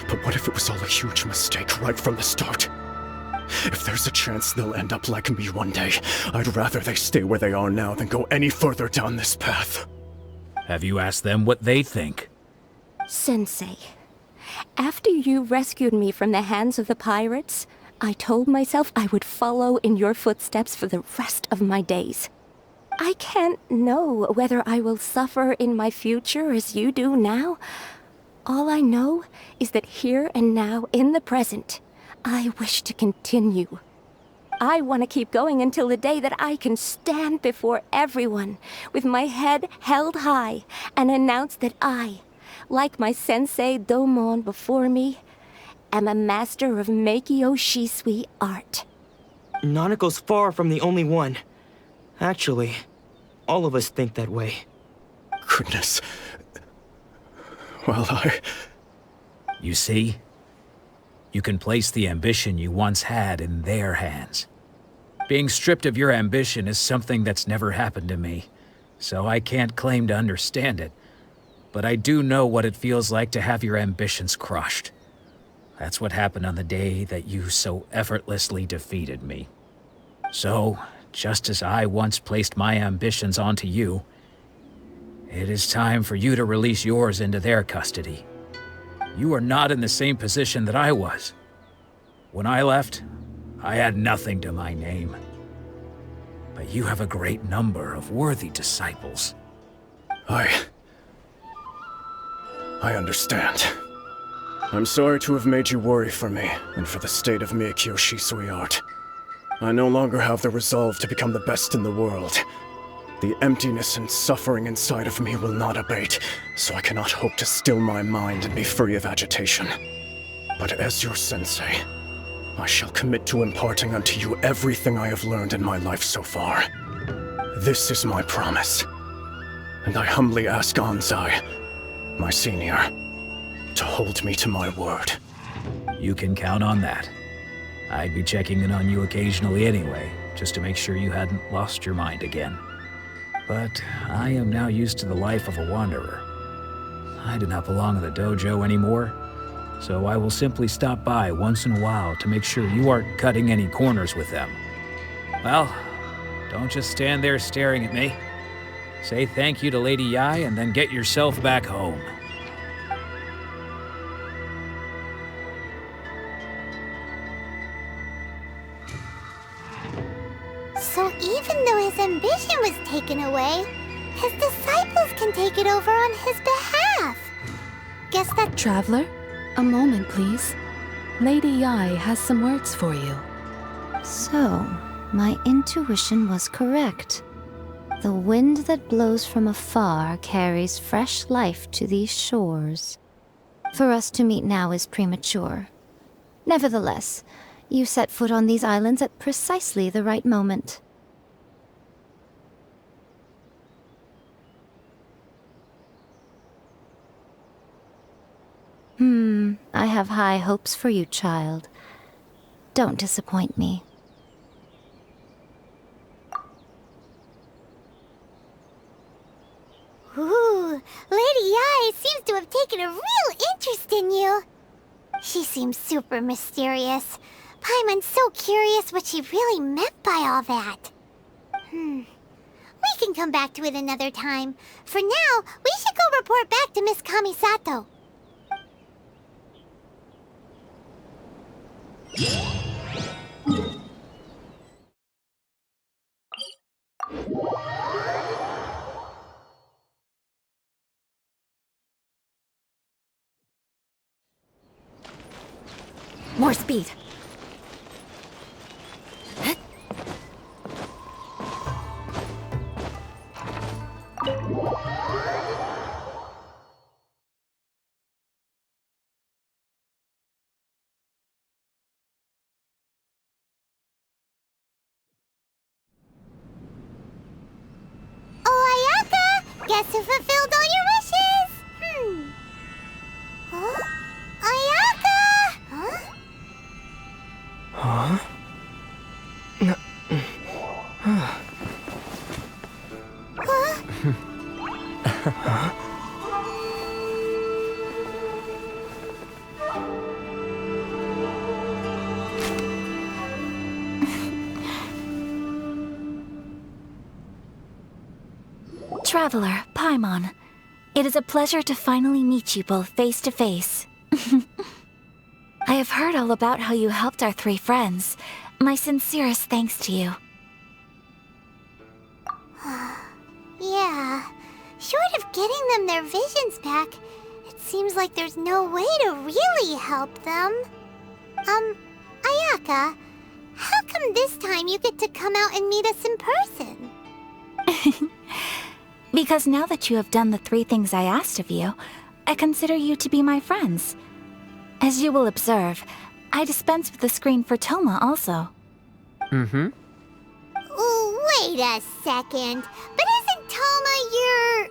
But what if it was all a huge mistake right from the start? If there's a chance they'll end up like me one day, I'd rather they stay where they are now than go any further down this path. Have you asked them what they think? Sensei, after you rescued me from the hands of the pirates, I told myself I would follow in your footsteps for the rest of my days. I can't know whether I will suffer in my future as you do now. All I know is that here and now, in the present, I wish to continue. I want to keep going until the day that I can stand before everyone with my head held high and announce that I, like my sensei Domon before me, am a master of Meikyo Shisui art. Nanako's far from the only one. Actually, all of us think that way. Goodness. Well, You see? You can place the ambition you once had in their hands. Being stripped of your ambition is something that's never happened to me, so I can't claim to understand it. But I do know what it feels like to have your ambitions crushed. That's what happened on the day that you so effortlessly defeated me. So, just as I once placed my ambitions onto you, it is time for you to release yours into their custody. You are not in the same position that I was. When I left, I had nothing to my name. But you have a great number of worthy disciples. I understand. I'm sorry to have made you worry for me, and for the state of Meikyo Shisui art. I no longer have the resolve to become the best in the world. The emptiness and suffering inside of me will not abate, so I cannot hope to still my mind and be free of agitation. But as your sensei, I shall commit to imparting unto you everything I have learned in my life so far. This is my promise, and I humbly ask Anzai, my senior, to hold me to my word. You can count on that. I'd be checking in on you occasionally anyway, just to make sure you hadn't lost your mind again. But I am now used to the life of a wanderer. I do not belong in the dojo anymore, so I will simply stop by once in a while to make sure you aren't cutting any corners with them. Well, don't just stand there staring at me. Say thank you to Lady Yai and then get yourself back home. So even though his ambition was taken away, his disciples can take it over on his behalf. Guess that... Traveler, a moment, please. Lady Yai has some words for you. So, my intuition was correct. The wind that blows from afar carries fresh life to these shores. For us to meet now is premature. Nevertheless, you set foot on these islands at precisely the right moment. I have high hopes for you, child. Don't disappoint me. Ooh, Lady Yai seems to have taken a real interest in you. She seems super mysterious. Paimon's so curious what she really meant by all that. We can come back to it another time. For now, we should go report back to Miss Kamisato. More speed. Oh, Ayaka! Guess who fulfilled all your wishes? Huh? Ayaka! Huh? Huh? Huh? Traveler, Paimon, it is a pleasure to finally meet you both face to face. I have heard all about how you helped our three friends. My sincerest thanks to you. Yeah. Short of getting them their visions back, it seems like there's no way to really help them. Ayaka, how come this time you get to come out and meet us in person? Because now that you have done the 3 things I asked of you, I consider you to be my friends. As you will observe, I dispense with the screen for Toma also. Ooh, wait a second. But isn't Toma your,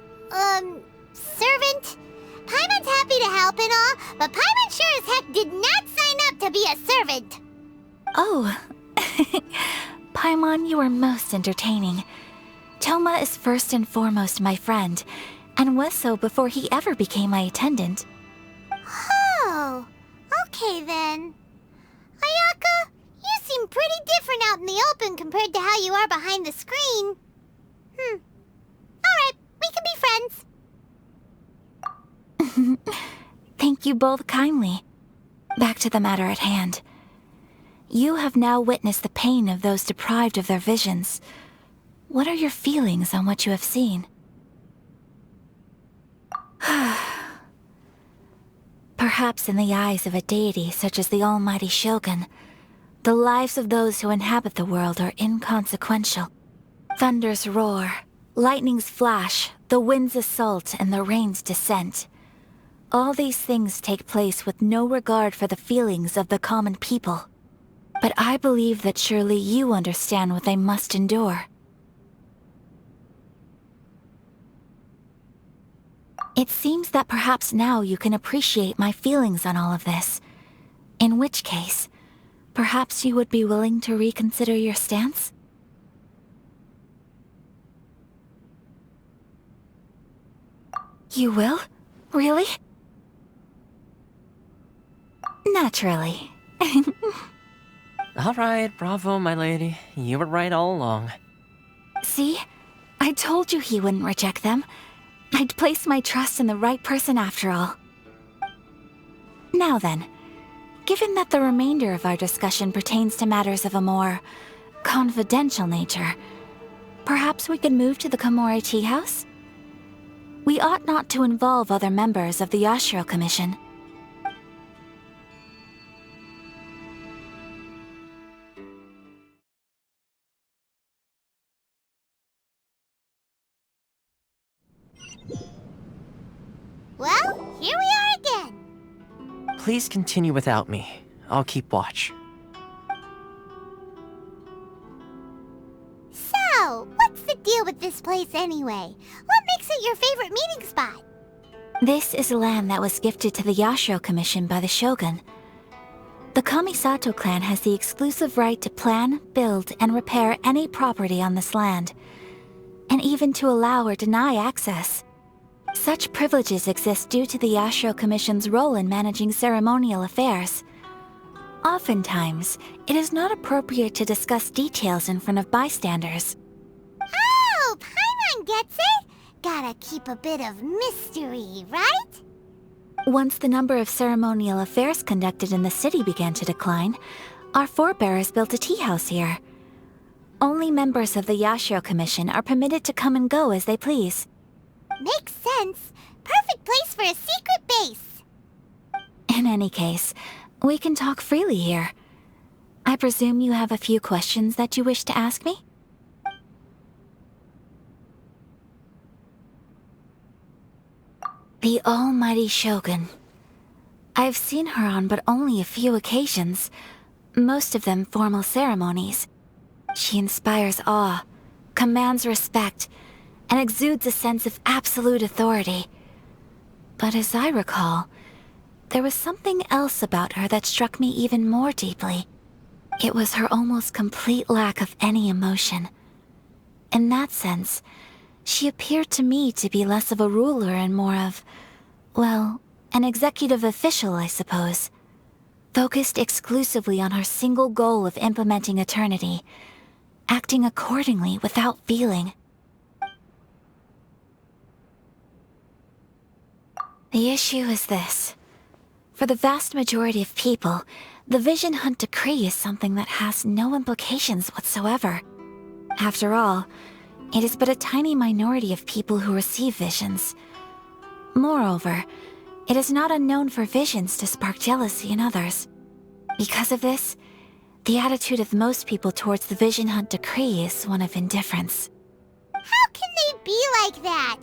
servant? Paimon's happy to help and all, but Paimon sure as heck did not sign up to be a servant. Oh. Paimon, you are most entertaining. Toma is first and foremost my friend, and was so before he ever became my attendant. Oh, okay then. Ayaka, you seem pretty different out in the open compared to how you are behind the screen. Alright, we can be friends. Thank you both kindly. Back to the matter at hand. You have now witnessed the pain of those deprived of their visions. What are your feelings on what you have seen? Perhaps in the eyes of a deity such as the almighty Shogun, the lives of those who inhabit the world are inconsequential. Thunders roar, Lightning's flash, the wind's assault, and the rain's descent. All these things take place with no regard for the feelings of the common people. But I believe that surely you understand what they must endure. It seems that perhaps now you can appreciate my feelings on all of this. In which case, perhaps you would be willing to reconsider your stance? You will? Really? Naturally. All right, bravo, my lady. You were right all along. See? I told you he wouldn't reject them. I'd placed my trust in the right person after all. Now then, given that the remainder of our discussion pertains to matters of a more confidential nature, perhaps we could move to the Komori Tea House? We ought not to involve other members of the Yashiro Commission. Well, here we are again. Please continue without me. I'll keep watch. So, what's the deal with this place anyway? What makes it your favorite meeting spot? This is land that was gifted to the Yashiro Commission by the Shogun. The Kamisato clan has the exclusive right to plan, build, and repair any property on this land, and even to allow or deny access. Such privileges exist due to the Yashiro Commission's role in managing ceremonial affairs. Oftentimes, it is not appropriate to discuss details in front of bystanders. Oh, Paimon gets it! Gotta keep a bit of mystery, right? Once the number of ceremonial affairs conducted in the city began to decline, our forebears built a tea house here. Only members of the Yashiro Commission are permitted to come and go as they please. Makes sense. Perfect place for a secret base. In any case, we can talk freely here. I presume you have a few questions that you wish to ask me? The almighty Shogun. I've seen her on but only a few occasions, most of them formal ceremonies. She inspires awe, commands respect, and exudes a sense of absolute authority. But as I recall, there was something else about her that struck me even more deeply. It was her almost complete lack of any emotion. In that sense, she appeared to me to be less of a ruler and more of, well, an executive official, I suppose. Focused exclusively on her single goal of implementing eternity, acting accordingly without feeling. The issue is this. For the vast majority of people, the Vision Hunt Decree is something that has no implications whatsoever. After all, it is but a tiny minority of people who receive visions. Moreover, it is not unknown for visions to spark jealousy in others. Because of this, the attitude of most people towards the Vision Hunt Decree is one of indifference. How can they be like that?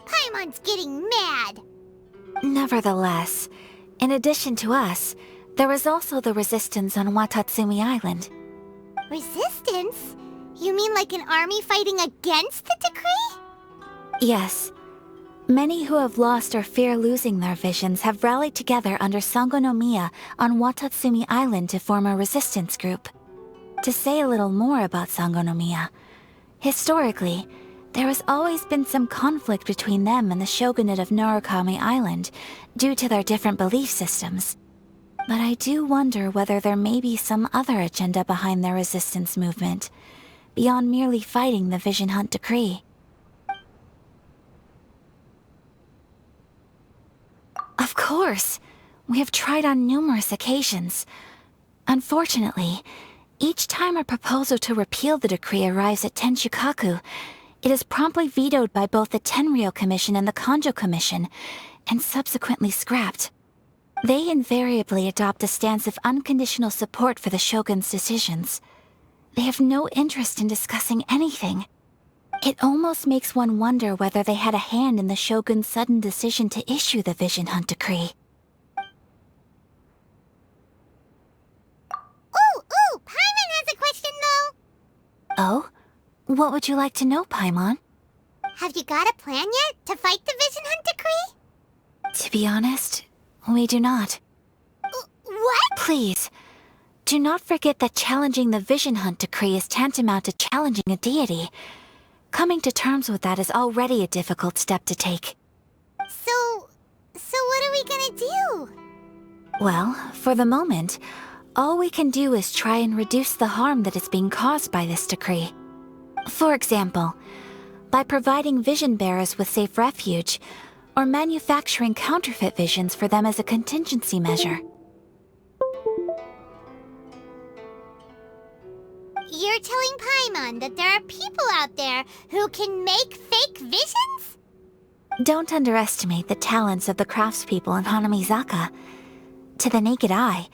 Paimon's getting mad. Nevertheless, in addition to us, there is also the resistance on Watatsumi Island. Resistance? You mean like an army fighting against the decree? Yes. Many who have lost or fear losing their visions have rallied together under Sangonomiya on Watatsumi Island to form a resistance group. To say a little more about Sangonomiya, historically, there has always been some conflict between them and the shogunate of Narukami Island due to their different belief systems. But I do wonder whether there may be some other agenda behind their resistance movement, beyond merely fighting the Vision Hunt Decree. Of course! We have tried on numerous occasions. Unfortunately, each time a proposal to repeal the decree arrives at Tenshukaku, it is promptly vetoed by both the Tenryou Commission and the Kanjo Commission, and subsequently scrapped. They invariably adopt a stance of unconditional support for the Shogun's decisions. They have no interest in discussing anything. It almost makes one wonder whether they had a hand in the Shogun's sudden decision to issue the Vision Hunt Decree. Ooh, Paimon has a question though. Oh? What would you like to know, Paimon? Have you got a plan yet to fight the Vision Hunt Decree? To be honest, we do not. What? Please, do not forget that challenging the Vision Hunt Decree is tantamount to challenging a deity. Coming to terms with that is already a difficult step to take. So what are we gonna do? Well, for the moment, all we can do is try and reduce the harm that is being caused by this decree. For example, by providing vision bearers with safe refuge, or manufacturing counterfeit visions for them as a contingency measure. You're telling Paimon that there are people out there who can make fake visions? Don't underestimate the talents of the craftspeople in Hanamizaka. To the naked eye,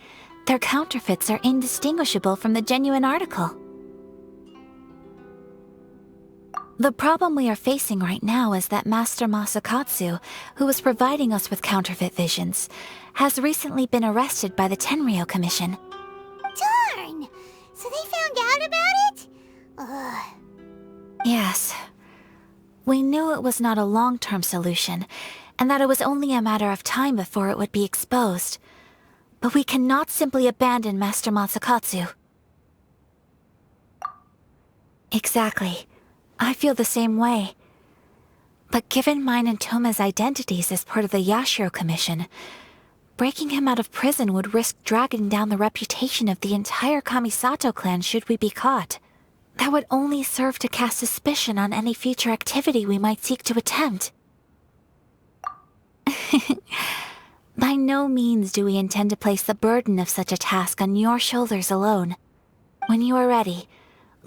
their counterfeits are indistinguishable from the genuine article. The problem we are facing right now is that Master Masakatsu, who was providing us with counterfeit visions, has recently been arrested by the Tenryou Commission. Darn! So they found out about it? Ugh. Yes. We knew it was not a long-term solution, and that it was only a matter of time before it would be exposed. But we cannot simply abandon Master Masakatsu. Exactly. I feel the same way. But given mine and Toma's identities as part of the Yashiro Commission, breaking him out of prison would risk dragging down the reputation of the entire Kamisato clan should we be caught. That would only serve to cast suspicion on any future activity we might seek to attempt. By no means do we intend to place the burden of such a task on your shoulders alone. When you are ready,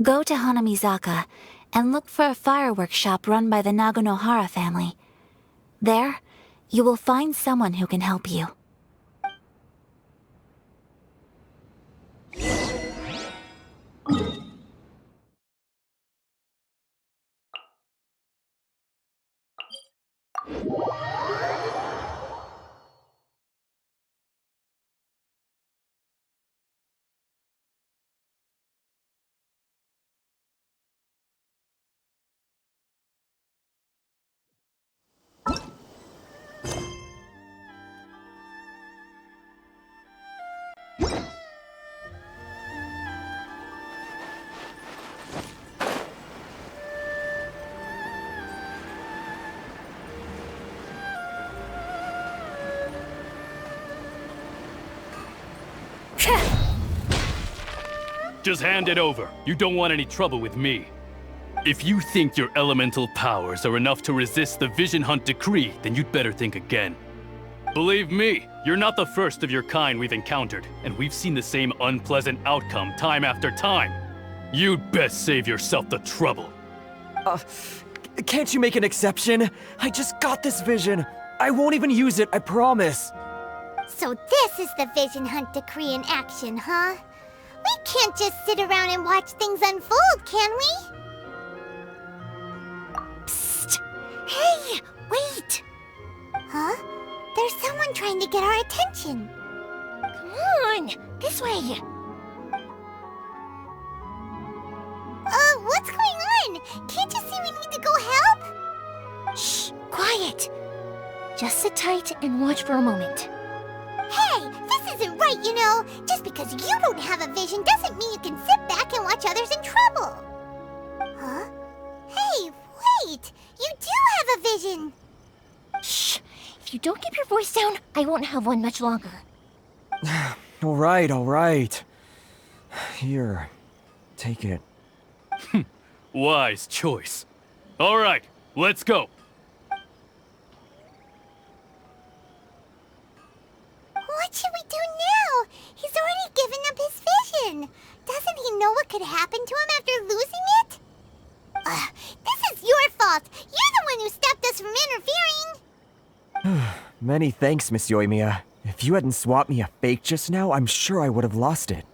go to Hanamizaka and look for a fireworks shop run by the Naganohara family. There, you will find someone who can help you. Just hand it over. You don't want any trouble with me. If you think your elemental powers are enough to resist the Vision Hunt Decree, then you'd better think again. Believe me, you're not the first of your kind we've encountered, and we've seen the same unpleasant outcome time after time. You'd best save yourself the trouble. Can't you make an exception? I just got this vision. I won't even use it, I promise. So this is the Vision Hunt Decree in action, huh? We can't just sit around and watch things unfold, can we? Psst! Hey, wait! Huh? There's someone trying to get our attention. Come on, this way. What's going on? Can't you see we need to go help? Shh, quiet. Just sit tight and watch for a moment. Hey, this isn't right, you know. Just because you don't have a vision doesn't mean you can sit back and watch others in trouble. Huh? Hey, wait! You do have a vision! Shh! If you don't keep your voice down, I won't have one much longer. All right. Here, take it. Wise choice. All right, let's go. What should we do now? He's already given up his vision. Doesn't he know what could happen to him after losing it? This is your fault. You're the one who stopped us from interfering. Many thanks, Miss Yoimiya. If you hadn't swapped me a fake just now, I'm sure I would have lost it.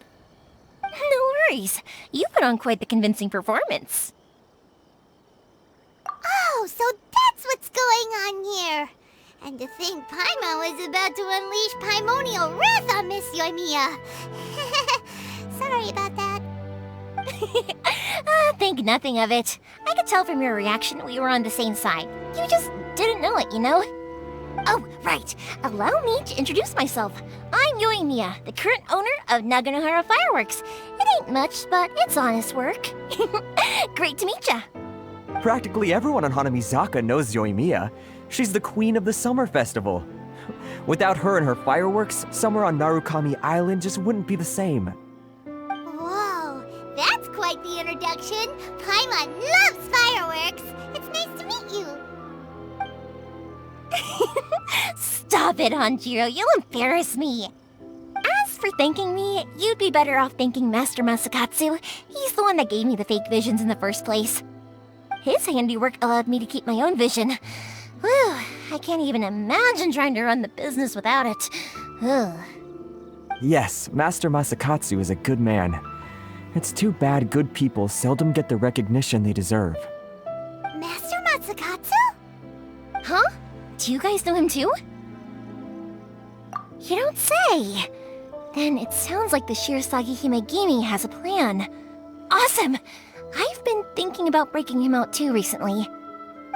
No worries. You put on quite the convincing performance. Oh, so that's what's going on here. And to think Paimon was about to unleash Paimonial wrath on Miss Yoimiya. Sorry about that. Think nothing of it. I could tell from your reaction we were on the same side. You just didn't know it, you know? Oh, right. Allow me to introduce myself. I'm Yoimiya, the current owner of Naganohara Fireworks. It ain't much, but it's honest work. Great to meet ya. Practically everyone on Hanamizaka knows Yoimiya. She's the queen of the summer festival. Without her and her fireworks, summer on Narukami Island just wouldn't be the same. Whoa, that's quite the introduction. Paimon loves fireworks. It's nice to meet you. Stop it, Hanjiro. You'll embarrass me. As for thanking me, you'd be better off thanking Master Masakatsu. He's the one that gave me the fake visions in the first place. His handiwork allowed me to keep my own vision. Whew, I can't even imagine trying to run the business without it. Ugh. Yes, Master Masakatsu is a good man. It's too bad good people seldom get the recognition they deserve. Master Masakatsu? Huh? Do you guys know him too? You don't say! Then it sounds like the Shirasagi Himegimi has a plan. Awesome! I've been thinking about breaking him out too recently.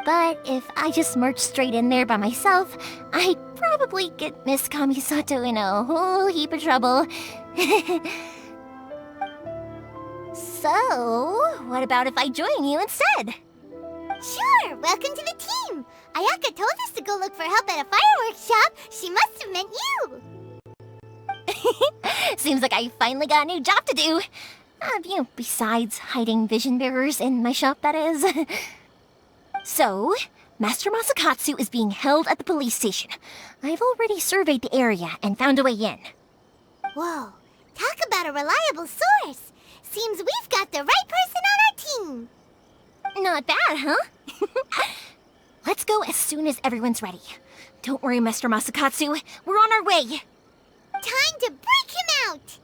But if I just marched straight in there by myself, I'd probably get Miss Kamisato in a whole heap of trouble. So, what about if I join you instead? Sure, welcome to the team. Ayaka told us to go look for help at a fireworks shop. She must have meant you. Seems like I finally got a new job to do. Besides hiding vision bearers in my shop, that is. So, Master Masakatsu is being held at the police station. I've already surveyed the area and found a way in. Whoa, talk about a reliable source. Seems we've got the right person on our team. Not bad, huh? Let's go as soon as everyone's ready. Don't worry, Master Masakatsu. We're on our way. Time to break him out!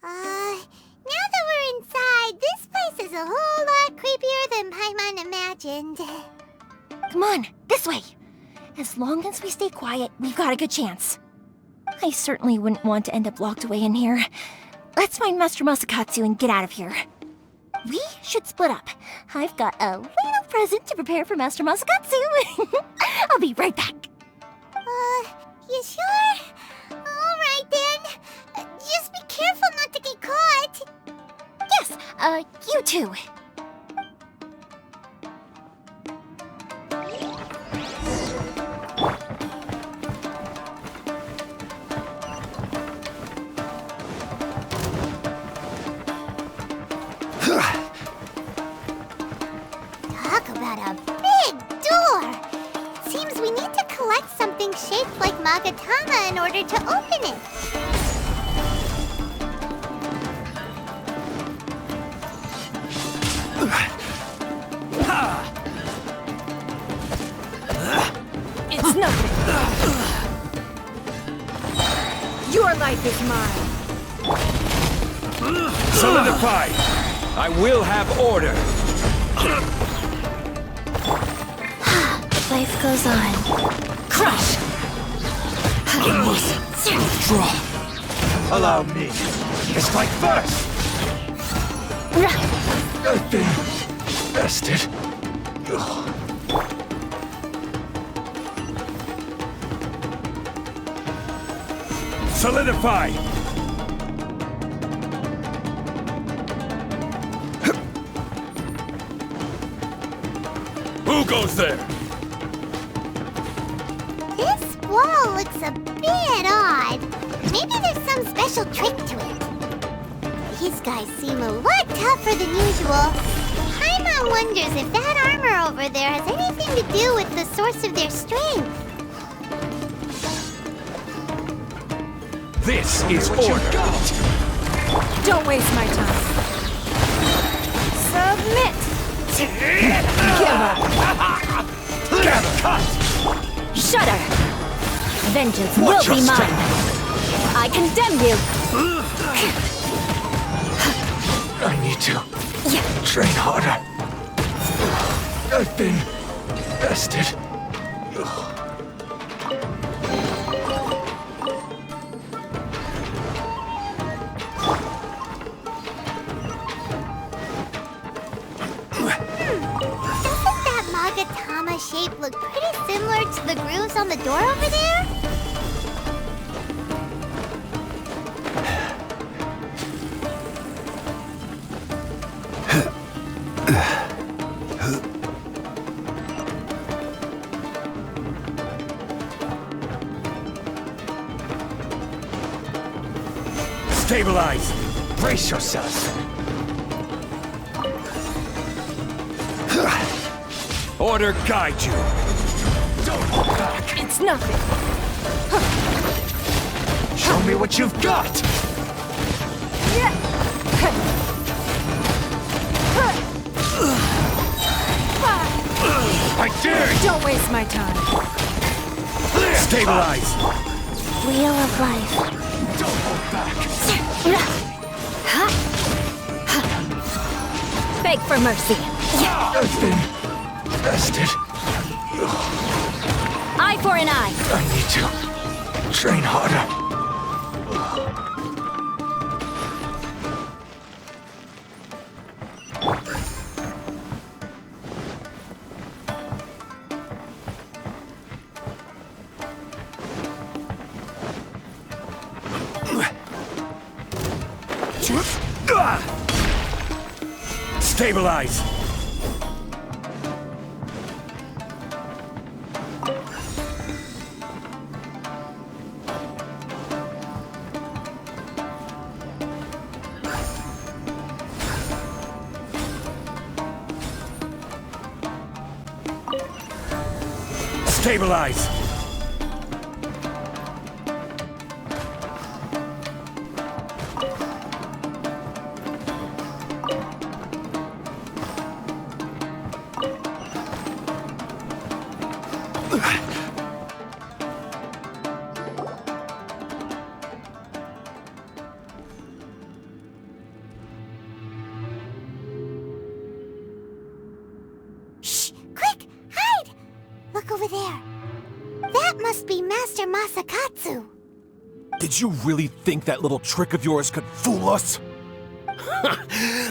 Now that we're inside, this place is a whole lot creepier than Paimon imagined. Come on, this way. As long as we stay quiet, we've got a good chance. I certainly wouldn't want to end up locked away in here. Let's find Master Masakatsu and get out of here. We should split up. I've got a little present to prepare for Master Masakatsu. I'll be right back. You sure? Alright then. Just be careful not to get caught. Yes, you too. Talk about a big door. Seems we need to collect something shaped like Magatama in order to open it. It's nothing. Your life is mine. Solidify! I will have order. Life goes on. Crush! I must withdraw. Allow me to strike first. I've been bested. Solidify! Who goes there? This wall looks a bit odd. Maybe there's some special trick to it. These guys seem a lot tougher than usual. Paimon wonders if that armor over there has anything to do with the source of their strength. This is order. Don't waste my time. Submit! Give up! Shudder! Vengeance will be mine! I condemn you! I need to train harder. I've been bested. Shape look pretty similar to the grooves on the door over there? Stabilize! Brace yourself! Order guide you! Don't look back! It's nothing! Show me what you've got! I dare you! Don't waste my time! Stabilize! Wheel of life. Don't hold back! Beg for mercy! I've been bested. Eye for an eye! I need to train harder. Stabilize! Stabilize! Shh! Quick! Hide! Look over there. That must be Master Masakatsu. Did you really think that little trick of yours could fool us?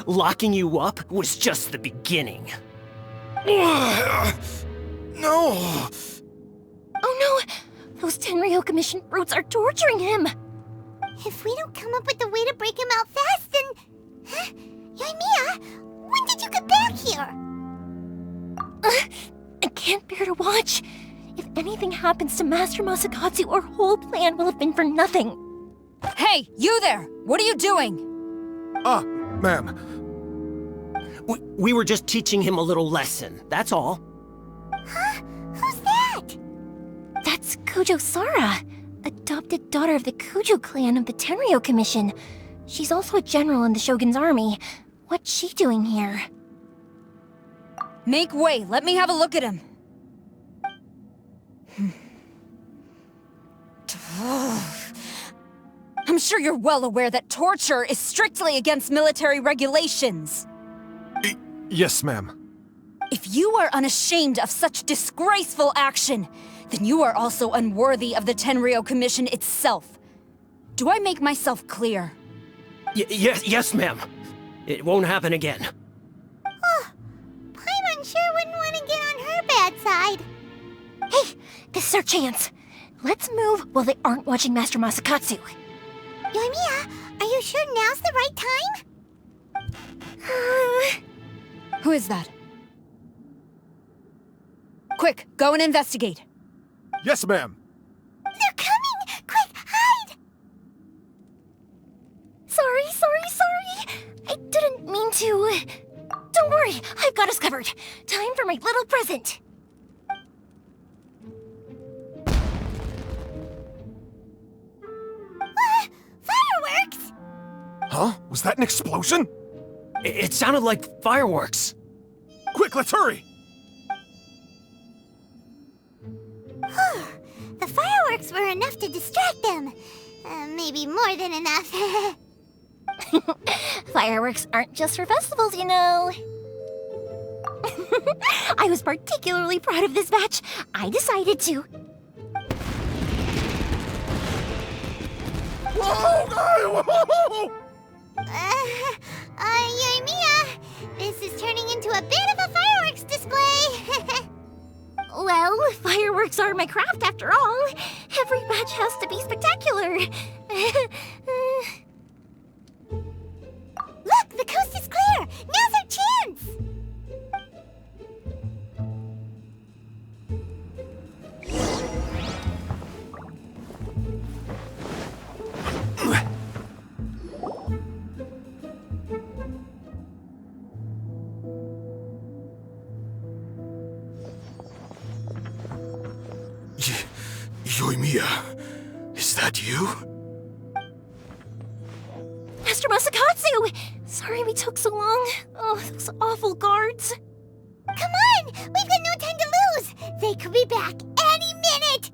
Locking you up was just the beginning. No! Oh no! Those Tenryo Commission brutes are torturing him! If we don't come up with a way to break him out fast, then... Huh? Yoimiya, when did you get back here? I can't bear to watch. If anything happens to Master Masakatsu, our whole plan will have been for nothing. Hey, you there! What are you doing? Ma'am. We were just teaching him a little lesson, that's all. Huh? Who's that? That's Kujo Sara, adopted daughter of the Kujo clan of the Tenryo Commission. She's also a general in the Shogun's army. What's she doing here? Make way, let me have a look at him. I'm sure you're well aware that torture is strictly against military regulations. Yes, ma'am. If you are unashamed of such disgraceful action, then you are also unworthy of the Tenryo Commission itself. Do I make myself clear? Yes, ma'am. It won't happen again. Oh, Paimon sure wouldn't want to get on her bad side. Hey, this is our chance. Let's move while they aren't watching Master Masakatsu. Yoimiya, are you sure now's the right time? Who is that? Quick, go and investigate. Yes, ma'am. They're coming! Quick, hide! Sorry. I didn't mean to. Don't worry, I've got us covered. Time for my little present. Fireworks! Huh? Was that an explosion? It sounded like fireworks. Quick, let's hurry! The fireworks were enough to distract them. Maybe more than enough. Fireworks aren't just for festivals, you know. I was particularly proud of this batch. I decided to. Whoa! Yoimiya, this is turning into a bit of a fireworks display. Well, fireworks are my craft after all. Every batch has to be spectacular. Look, the coast is clear. Now's our chance. Yoimiya, is that you? Master Masakatsu! Sorry we took so long. Oh, those awful guards. Come on! We've got no time to lose! They could be back any minute!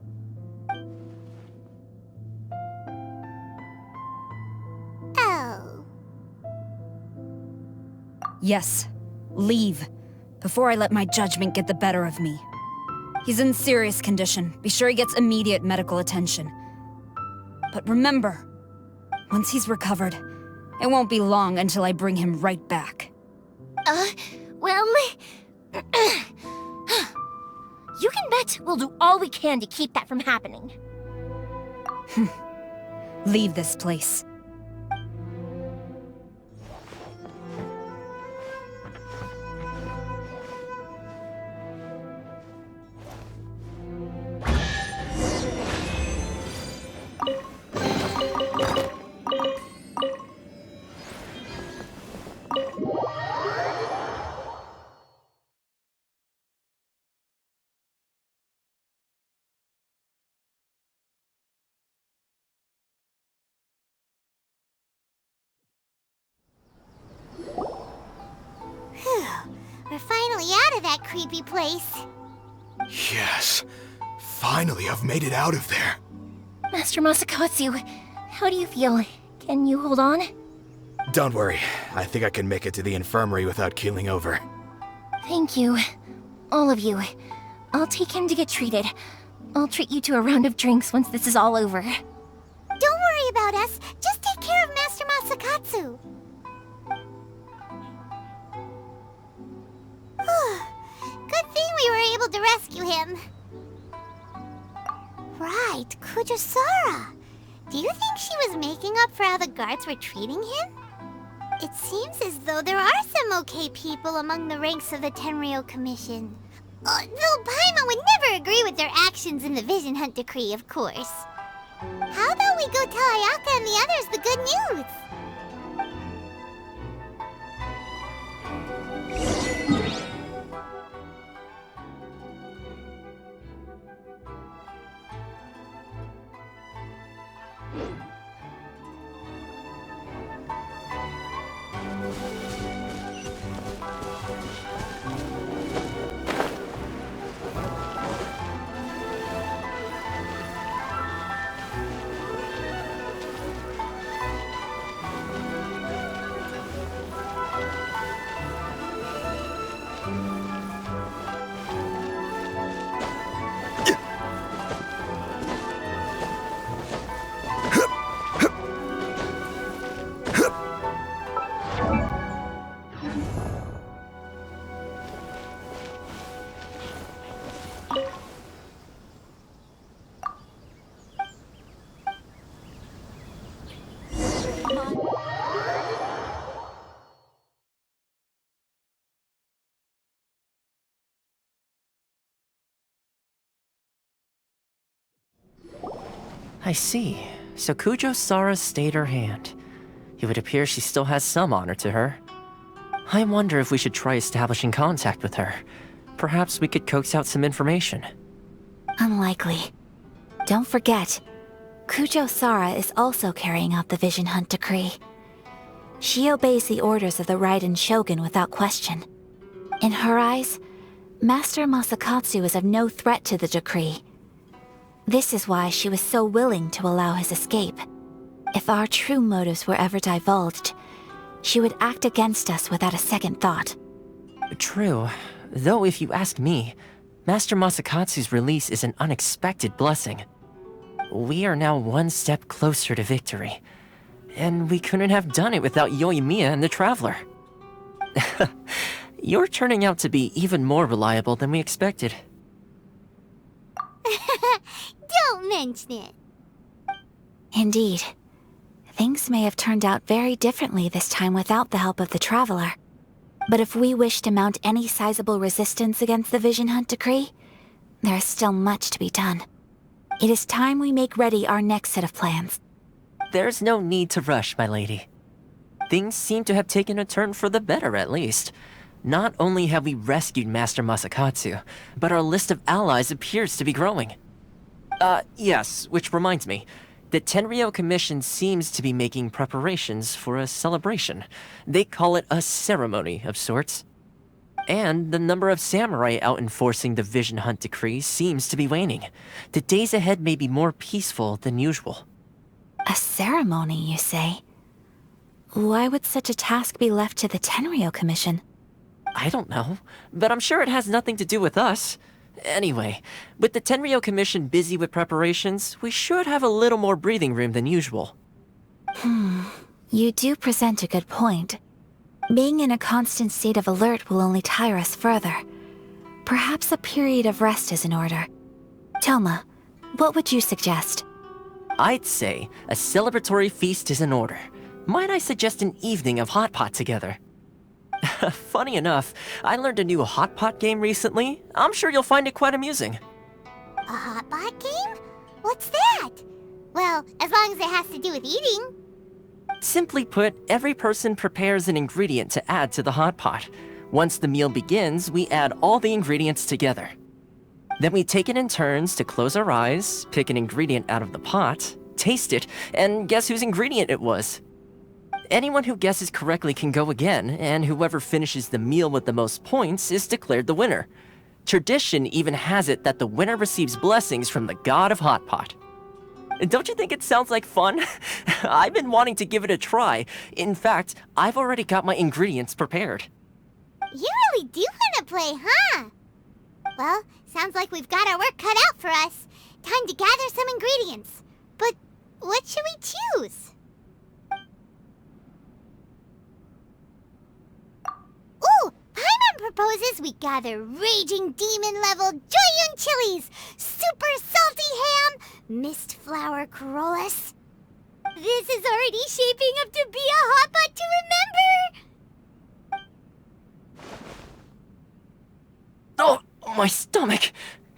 Oh. Yes, leave. Before I let my judgment get the better of me. He's in serious condition. Be sure he gets immediate medical attention. But remember, once he's recovered, it won't be long until I bring him right back. Well... You can bet we'll do all we can to keep that from happening. Leave this place. We're finally out of that creepy place. Yes. Finally, I've made it out of there. Master Masakatsu, how do you feel? Can you hold on? Don't worry. I think I can make it to the infirmary without keeling over. Thank you. All of you. I'll take him to get treated. I'll treat you to a round of drinks once this is all over. Don't worry about us. Just take care of Master Masakatsu. Good thing we were able to rescue him. Right, Kujusara. Do you think she was making up for how the guards were treating him? It seems as though there are some okay people among the ranks of the Tenryou Commission. Though Paimon would never agree with their actions in the Vision Hunt Decree, of course. How about we go tell Ayaka and the others the good news? I see. So Kujo-Sara stayed her hand. It would appear she still has some honor to her. I wonder if we should try establishing contact with her. Perhaps we could coax out some information. Unlikely. Don't forget, Kujo-Sara is also carrying out the Vision Hunt decree. She obeys the orders of the Raiden Shogun without question. In her eyes, Master Masakatsu is of no threat to the decree. This is why she was so willing to allow his escape. If our true motives were ever divulged, she would act against us without a second thought. True. Though if you ask me, Master Masakatsu's release is an unexpected blessing. We are now one step closer to victory. And we couldn't have done it without Yoimiya and the Traveler. You're turning out to be even more reliable than we expected. Don't mention it. Indeed. Things may have turned out very differently this time without the help of the Traveler. But if we wish to mount any sizable resistance against the Vision Hunt decree, there is still much to be done. It is time we make ready our next set of plans. There's no need to rush, my lady. Things seem to have taken a turn for the better, at least. Not only have we rescued Master Masakatsu, but our list of allies appears to be growing. Yes, which reminds me. The Tenryou Commission seems to be making preparations for a celebration. They call it a ceremony of sorts. And the number of samurai out enforcing the Vision Hunt decree seems to be waning. The days ahead may be more peaceful than usual. A ceremony, you say? Why would such a task be left to the Tenryou Commission? I don't know, but I'm sure it has nothing to do with us. Anyway, with the Tenryou Commission busy with preparations, we should have a little more breathing room than usual. You do present a good point. Being in a constant state of alert will only tire us further. Perhaps a period of rest is in order. Toma, what would you suggest? I'd say a celebratory feast is in order. Might I suggest an evening of hot pot together? Funny enough, I learned a new hot pot game recently. I'm sure you'll find it quite amusing. A hot pot game? What's that? Well, as long as it has to do with eating. Simply put, every person prepares an ingredient to add to the hot pot. Once the meal begins, we add all the ingredients together. Then we take it in turns to close our eyes, pick an ingredient out of the pot, taste it, and guess whose ingredient it was. Anyone who guesses correctly can go again, and whoever finishes the meal with the most points is declared the winner. Tradition even has it that the winner receives blessings from the god of hot pot. Don't you think it sounds like fun? I've been wanting to give it a try. In fact, I've already got my ingredients prepared. You really do want to play, huh? Well, sounds like we've got our work cut out for us. Time to gather some ingredients. But what should we choose? Ooh, Paimon proposes we gather raging demon-level Joyun chilies, super salty ham, mist flower corollas. This is already shaping up to be a hot pot to remember! Oh, my stomach!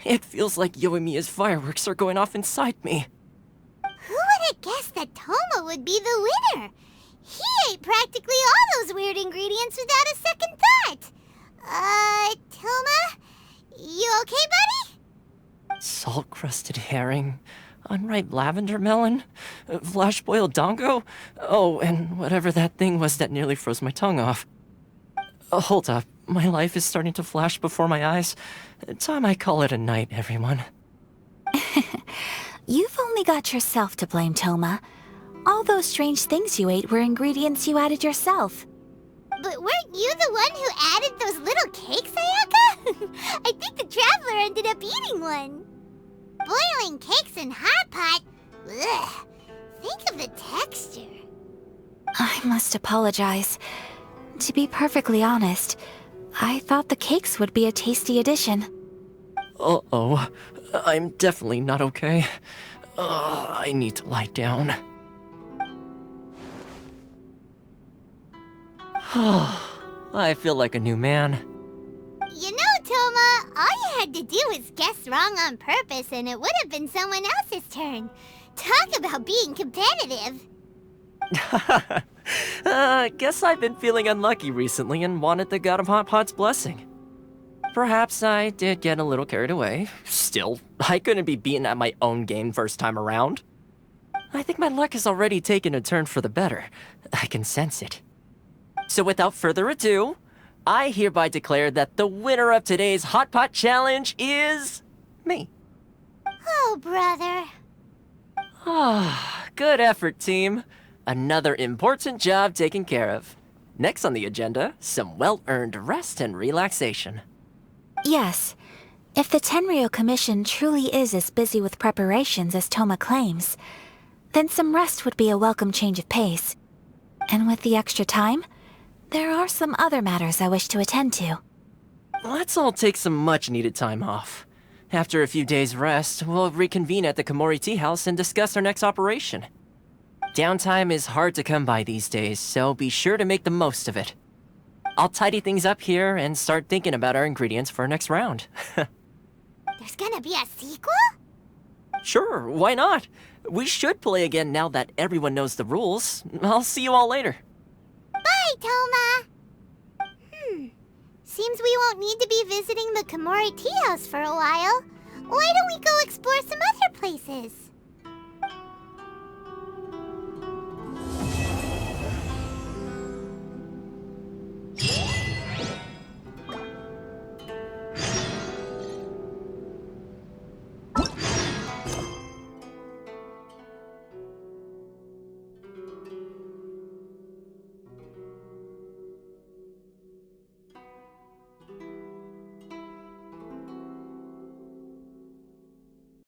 It feels like Yoimiya's fireworks are going off inside me. Who would have guessed that Toma would be the winner? He ate practically all those weird ingredients without a second thought. Toma? You okay, buddy? Salt-crusted herring, unripe lavender melon, flash-boiled dongo, oh, and whatever that thing was that nearly froze my tongue off. Hold up, my life is starting to flash before my eyes. Time I call it a night, everyone. You've only got yourself to blame, Toma. All those strange things you ate were ingredients you added yourself. But weren't you the one who added those little cakes, Ayaka? I think the Traveler ended up eating one. Boiling cakes in hot pot? Ugh. Think of the texture. I must apologize. To be perfectly honest, I thought the cakes would be a tasty addition. Uh-oh. I'm definitely not okay. I need to lie down. I feel like a new man. You know, Toma, all you had to do was guess wrong on purpose and it would have been someone else's turn. Talk about being competitive. Guess I've been feeling unlucky recently and wanted the God of Hot Pot's blessing. Perhaps I did get a little carried away. Still, I couldn't be beaten at my own game first time around. I think my luck has already taken a turn for the better. I can sense it. So without further ado, I hereby declare that the winner of today's Hot Pot Challenge is... me. Oh, brother. Ah, good effort, team. Another important job taken care of. Next on the agenda, some well-earned rest and relaxation. Yes. If the Tenryou Commission truly is as busy with preparations as Toma claims, then some rest would be a welcome change of pace. And with the extra time, there are some other matters I wish to attend to. Let's all take some much-needed time off. After a few days' rest, we'll reconvene at the Komori Tea House and discuss our next operation. Downtime is hard to come by these days, so be sure to make the most of it. I'll tidy things up here and start thinking about our ingredients for our next round. There's gonna be a sequel? Sure, why not? We should play again now that everyone knows the rules. I'll see you all later. Bye, Toma! Seems we won't need to be visiting the Komori Tea House for a while. Why don't we go explore some other places?